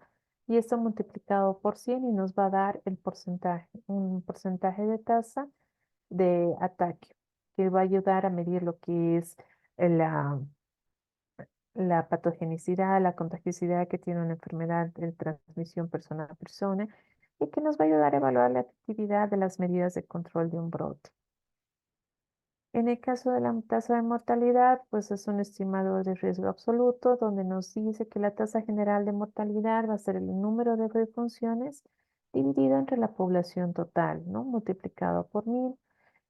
y esto multiplicado por 100 y nos va a dar el porcentaje, un porcentaje de tasa de ataque que va a ayudar a medir lo que es la patogenicidad, la contagiosidad que tiene una enfermedad de transmisión persona a persona y que nos va a ayudar a evaluar la efectividad de las medidas de control de un brote. En el caso de la tasa de mortalidad, pues es un estimador de riesgo absoluto donde nos dice que la tasa general de mortalidad va a ser el número de defunciones dividido entre la población total, ¿no? Multiplicado por 1000.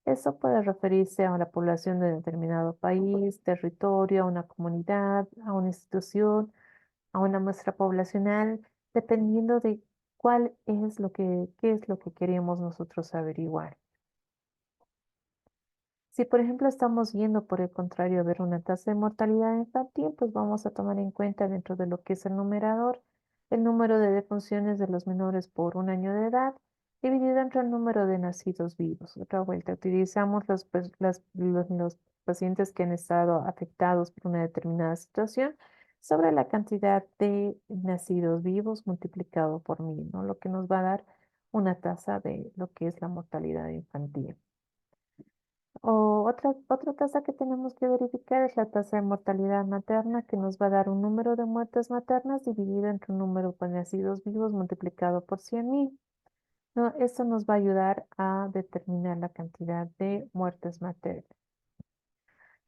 Eso puede referirse a la población de determinado país, territorio, a una comunidad, a una institución, a una muestra poblacional, dependiendo de qué es lo que queremos nosotros averiguar. Si, por ejemplo, estamos yendo por el contrario a ver una tasa de mortalidad infantil, pues vamos a tomar en cuenta dentro de lo que es el numerador, el número de defunciones de los menores por un año de edad, dividido entre el número de nacidos vivos. Otra vuelta, utilizamos los pacientes que han estado afectados por una determinada situación sobre la cantidad de nacidos vivos multiplicado por 1000, ¿no? Lo que nos va a dar una tasa de lo que es la mortalidad infantil. O otra tasa que tenemos que verificar es la tasa de mortalidad materna, que nos va a dar un número de muertes maternas dividido entre un número de nacidos vivos multiplicado por 100.000. ¿No? Esto nos va a ayudar a determinar la cantidad de muertes maternas.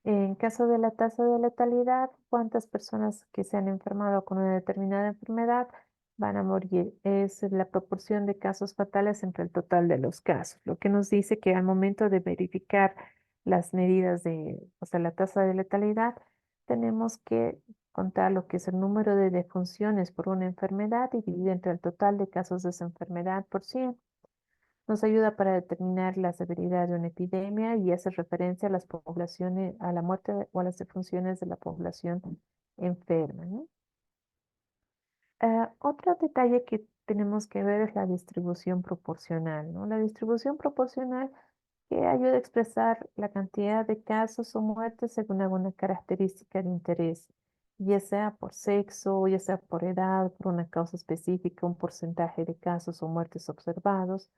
En caso de la tasa de letalidad, cuántas personas que se han enfermado con una determinada enfermedad van a morir. Es la proporción de casos fatales entre el total de los casos, lo que nos dice que al momento de verificar las medidas o sea, la tasa de letalidad, tenemos que contar lo que es el número de defunciones por una enfermedad dividido entre el total de casos de esa enfermedad por 100. Nos ayuda para determinar la severidad de una epidemia y hace referencia a las poblaciones, a la muerte o a las defunciones de la población enferma, ¿no? Otro detalle que tenemos que ver es la distribución proporcional, ¿no? La distribución proporcional que ayuda a expresar la cantidad de casos o muertes según alguna característica de interés, ya sea por sexo, ya sea por edad, por una causa específica, un porcentaje de casos o muertes observados.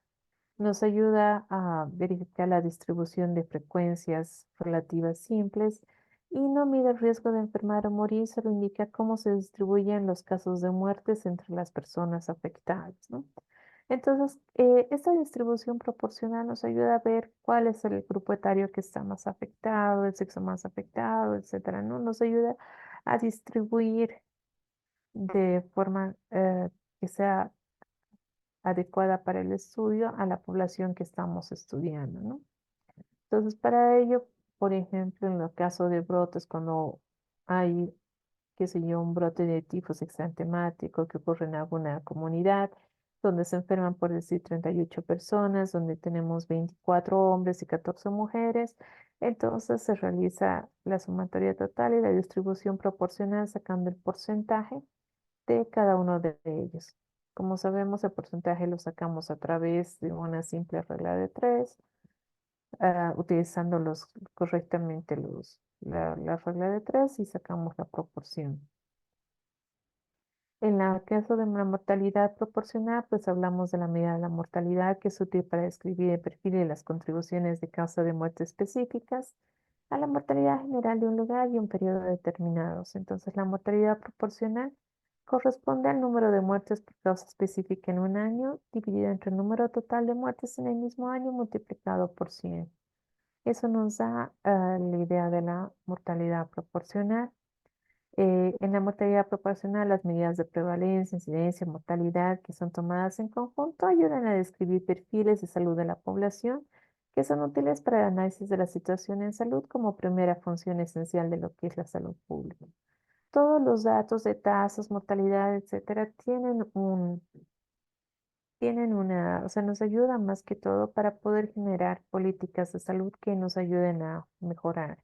Nos ayuda a verificar la distribución de frecuencias relativas simples y no mide el riesgo de enfermar o morir, solo indica cómo se distribuyen los casos de muertes entre las personas afectadas, ¿no? Entonces, esta distribución proporcional nos ayuda a ver cuál es el grupo etario que está más afectado, el sexo más afectado, etcétera, ¿no? Nos ayuda a distribuir de forma que sea adecuada para el estudio a la población que estamos estudiando, ¿no? Entonces, para ello, por ejemplo, en el caso de brotes, cuando hay, qué sé yo, un brote de tifus exantemático que ocurre en alguna comunidad, donde se enferman, por decir, 38 personas, donde tenemos 24 hombres y 14 mujeres, entonces se realiza la sumatoria total y la distribución proporcional sacando el porcentaje de cada uno de ellos. Como sabemos, el porcentaje lo sacamos a través de una simple regla de tres, utilizando correctamente la regla de tres y sacamos la proporción. En el caso de una mortalidad proporcional, pues hablamos de la medida de la mortalidad que es útil para describir el perfil y las contribuciones de causa de muerte específicas a la mortalidad general de un lugar y un periodo determinados. Entonces, la mortalidad proporcional corresponde al número de muertes por causa específica en un año, dividido entre el número total de muertes en el mismo año multiplicado por 100. Eso nos da la idea de la mortalidad proporcional. En la mortalidad proporcional, las medidas de prevalencia, incidencia, mortalidad que son tomadas en conjunto ayudan a describir perfiles de salud de la población que son útiles para el análisis de la situación en salud como primera función esencial de lo que es la salud pública. Todos los datos de tasas, mortalidad, etcétera, o sea, nos ayudan más que todo para poder generar políticas de salud que nos ayuden a mejorar.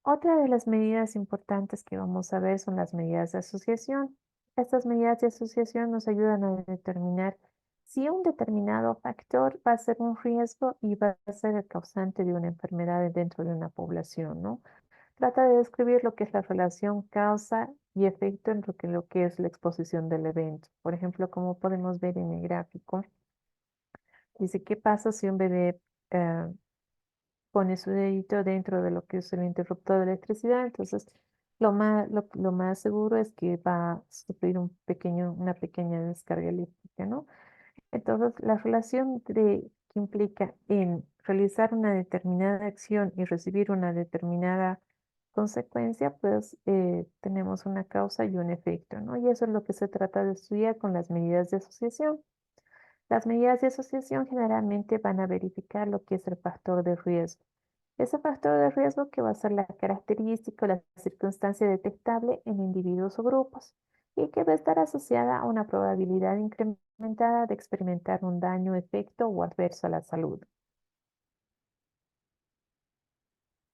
Otra de las medidas importantes que vamos a ver son las medidas de asociación. Estas medidas de asociación nos ayudan a determinar si un determinado factor va a ser un riesgo y va a ser el causante de una enfermedad dentro de una población, ¿no? Trata de describir lo que es la relación causa y efecto en lo que es la exposición del evento. Por ejemplo, como podemos ver en el gráfico, dice, ¿qué pasa si un bebé eh, pone su dedito dentro de lo que es el interruptor de electricidad? Entonces, lo más seguro es que va a sufrir una pequeña descarga eléctrica, ¿no? Entonces, la relación que implica en realizar una determinada acción y recibir una determinada consecuencia, pues tenemos una causa y un efecto, ¿no? Y eso es lo que se trata de estudiar con las medidas de asociación. Las medidas de asociación generalmente van a verificar lo que es el factor de riesgo. Ese factor de riesgo que va a ser la característica o la circunstancia detectable en individuos o grupos y que va a estar asociada a una probabilidad incrementada de experimentar un daño, efecto o adverso a la salud.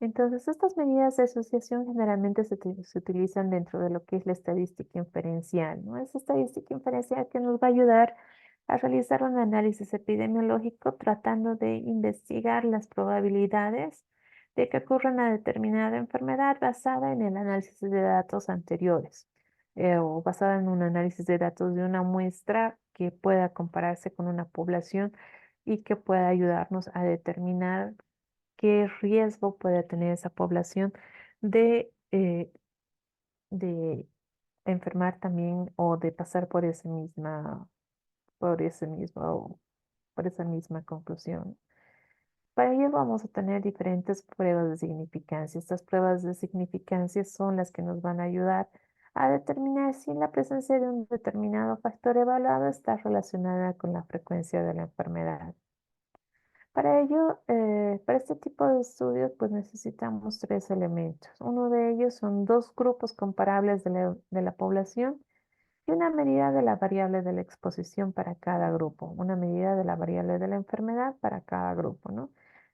Entonces, estas medidas de asociación generalmente se utilizan dentro de lo que es la estadística inferencial, ¿no? Es estadística inferencial que nos va a ayudar a realizar un análisis epidemiológico tratando de investigar las probabilidades de que ocurra una determinada enfermedad basada en el análisis de datos anteriores o basada en un análisis de datos de una muestra que pueda compararse con una población y que pueda ayudarnos a determinar qué riesgo puede tener esa población de enfermar también o de pasar por ese mismo, por esa misma conclusión. Para ello vamos a tener diferentes pruebas de significancia. Estas pruebas de significancia son las que nos van a ayudar a determinar si la presencia de un determinado factor evaluado está relacionada con la frecuencia de la enfermedad. Para ello, para este tipo de estudios, pues necesitamos tres elementos. Uno de ellos son dos grupos comparables de la población y una medida de la variable de la exposición para cada grupo, una medida de la variable de la enfermedad para cada grupo, ¿no?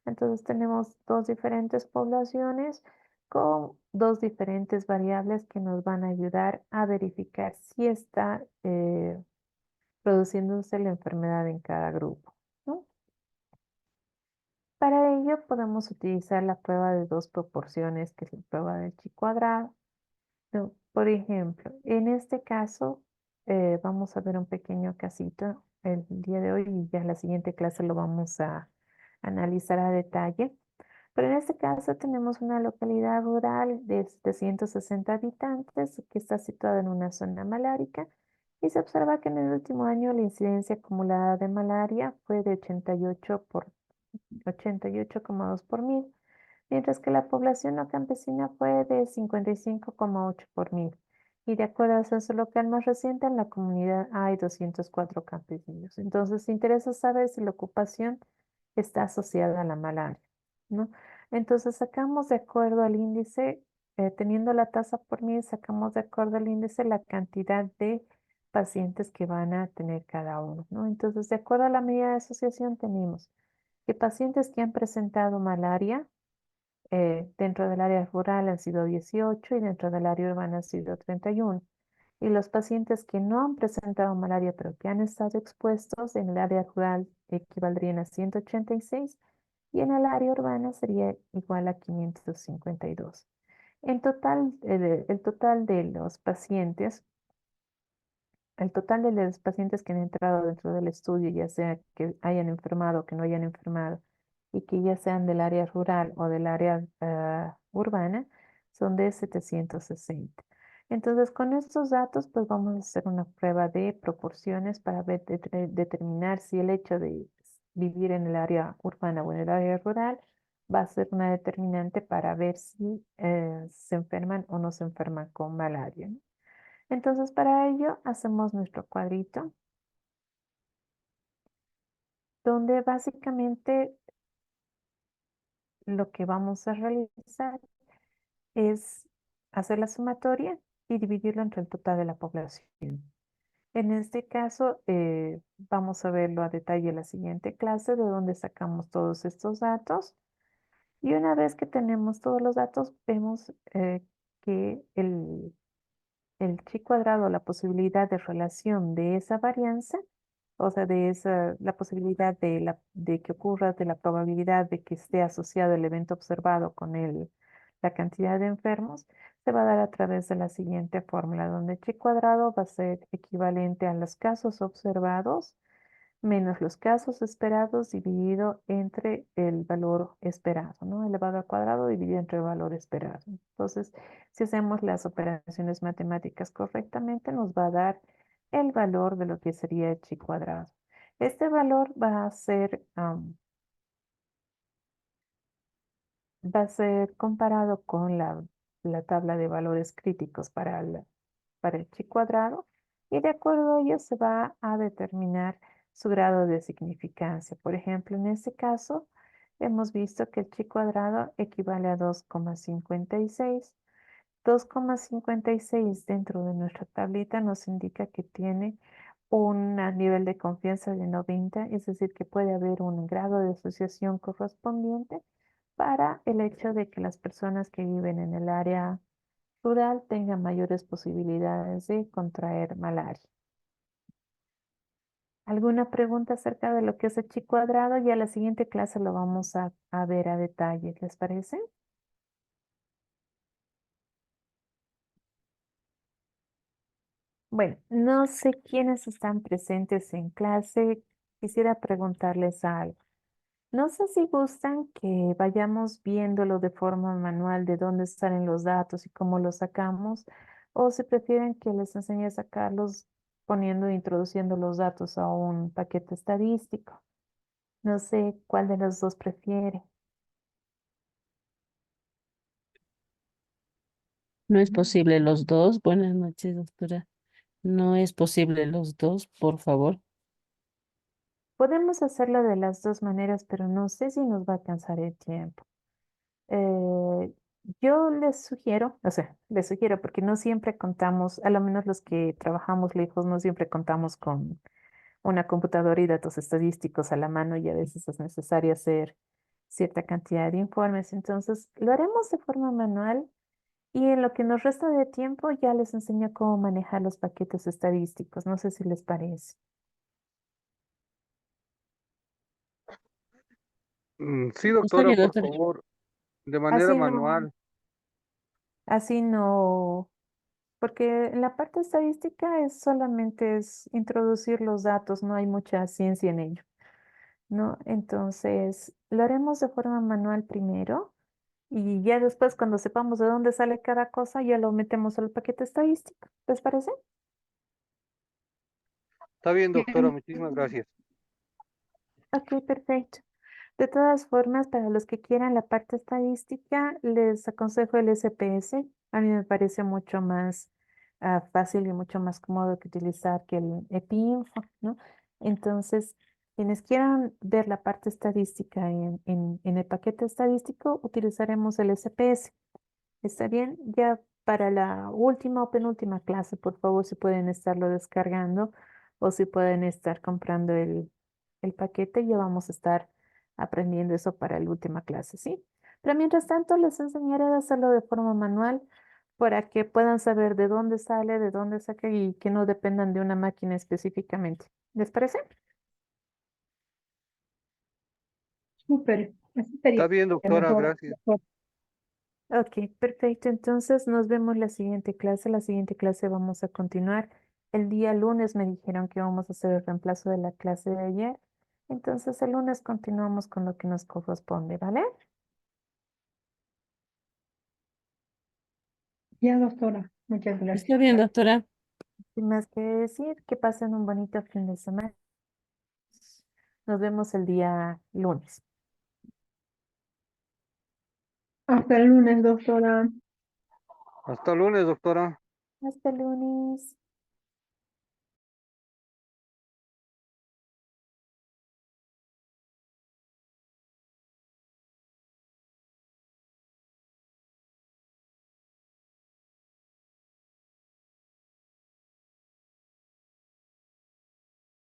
Entonces tenemos dos diferentes poblaciones con dos diferentes variables que nos van a ayudar a verificar si está produciéndose la enfermedad en cada grupo, ¿no? ello podemos utilizar la prueba de dos proporciones, que es la prueba del chi cuadrado. No, por ejemplo, en este caso, vamos a ver un pequeño casito el día de hoy y ya en la siguiente clase lo vamos a analizar a detalle. Pero en este caso tenemos una localidad rural de 760 habitantes que está situada en una zona malárica y se observa que en el último año la incidencia acumulada de malaria fue de 88,2 por mil, mientras que la población no campesina fue de 55,8 por mil. Y de acuerdo al censo local más reciente, en la comunidad hay 204 campesinos. Entonces, interesa saber si la ocupación está asociada a la malaria, ¿no? Entonces, sacamos de acuerdo al índice, teniendo la tasa por mil, sacamos de acuerdo al índice la cantidad de pacientes que van a tener cada uno, ¿no? Entonces, de acuerdo a la medida de asociación, tenemos que pacientes que han presentado malaria dentro del área rural han sido 18 y dentro del área urbana han sido 31. Y los pacientes que no han presentado malaria pero que han estado expuestos en el área rural equivaldrían a 186 y en el área urbana sería igual a 552. En total, el total de los pacientes el total de los pacientes que han entrado dentro del estudio, ya sea que hayan enfermado o que no hayan enfermado, y que ya sean del área rural o del área urbana, son de 760. Entonces, con estos datos, pues vamos a hacer una prueba de proporciones para determinar si el hecho de vivir en el área urbana o en el área rural va a ser una determinante para ver si se enferman o no se enferman con malaria, ¿no? Entonces, para ello hacemos nuestro cuadrito, donde básicamente lo que vamos a realizar es hacer la sumatoria y dividirlo entre el total de la población. En este caso, vamos a verlo a detalle en la siguiente clase, de donde sacamos todos estos datos. Y una vez que tenemos todos los datos, vemos que el chi cuadrado, la posibilidad de relación de esa varianza, o sea, la posibilidad de que ocurra, de la probabilidad de que esté asociado el evento observado con la cantidad de enfermos, se va a dar a través de la siguiente fórmula, donde chi cuadrado va a ser equivalente a los casos observados menos los casos esperados dividido entre el valor esperado, ¿no? Elevado al cuadrado dividido entre el valor esperado. Entonces, si hacemos las operaciones matemáticas correctamente, nos va a dar el valor de lo que sería el chi cuadrado. Este valor va a ser comparado con la tabla de valores críticos para el chi cuadrado y de acuerdo a ello se va a determinar su grado de significancia. Por ejemplo, en este caso, hemos visto que el chi cuadrado equivale a 2,56. 2,56 dentro de nuestra tablita nos indica que tiene un nivel de confianza de 90, es decir, que puede haber un grado de asociación correspondiente para el hecho de que las personas que viven en el área rural tengan mayores posibilidades de contraer malaria. ¿Alguna pregunta acerca de lo que es el chi cuadrado? Ya la siguiente clase lo vamos a ver a detalle, ¿les parece? Bueno, no sé quiénes están presentes en clase. Quisiera preguntarles algo. No sé si gustan que vayamos viéndolo de forma manual de dónde salen los datos y cómo los sacamos, o si prefieren que les enseñe a sacarlos poniendo e introduciendo los datos a un paquete estadístico. No sé cuál de los dos prefiere. No es posible los dos. Buenas noches, doctora. No es posible los dos, por favor. Podemos hacerlo de las dos maneras, pero no sé si nos va a alcanzar el tiempo. Eh, yo les sugiero porque no siempre contamos, a lo menos los que trabajamos lejos, no siempre contamos con una computadora y datos estadísticos a la mano y a veces es necesario hacer cierta cantidad de informes. Entonces, lo haremos de forma manual y en lo que nos resta de tiempo ya les enseño cómo manejar los paquetes estadísticos. No sé si les parece. Sí, Está doctora, bien, por doctora. favor, de manera Así no, manual. así no, porque en la parte estadística es solamente es introducir los datos, no hay mucha ciencia en ello, ¿no? Entonces, lo haremos de forma manual primero y ya después cuando sepamos de dónde sale cada cosa, ya lo metemos al paquete estadístico. ¿Les parece? Está bien, doctora, muchísimas gracias. Ok, perfecto. De todas formas, para los que quieran la parte estadística, les aconsejo el SPS. A mí me parece mucho más fácil y mucho más cómodo que utilizar que el EPIINFO, ¿no? Entonces, quienes quieran ver la parte estadística en el paquete estadístico, utilizaremos el SPS. ¿Está bien? Ya para la última o penúltima clase, por favor, si pueden estarlo descargando o si pueden estar comprando el paquete, ya vamos a estar aprendiendo eso para la última clase, ¿sí? Pero mientras tanto, les enseñaré a hacerlo de forma manual para que puedan saber de dónde sale, de dónde saca y que no dependan de una máquina específicamente. ¿Les parece? Súper, así sería Está bien, doctora, mejor. gracias. Ok, perfecto. Entonces nos vemos la siguiente clase. La siguiente clase vamos a continuar. El día lunes me dijeron que vamos a hacer el reemplazo de la clase de ayer. Entonces el lunes continuamos con lo que nos corresponde, ¿vale? Ya, doctora, muchas gracias. Está bien, doctora. Sin más que decir, que pasen un bonito fin de semana. Nos vemos el día lunes. Hasta el lunes, doctora. Hasta el lunes, doctora. Hasta el lunes.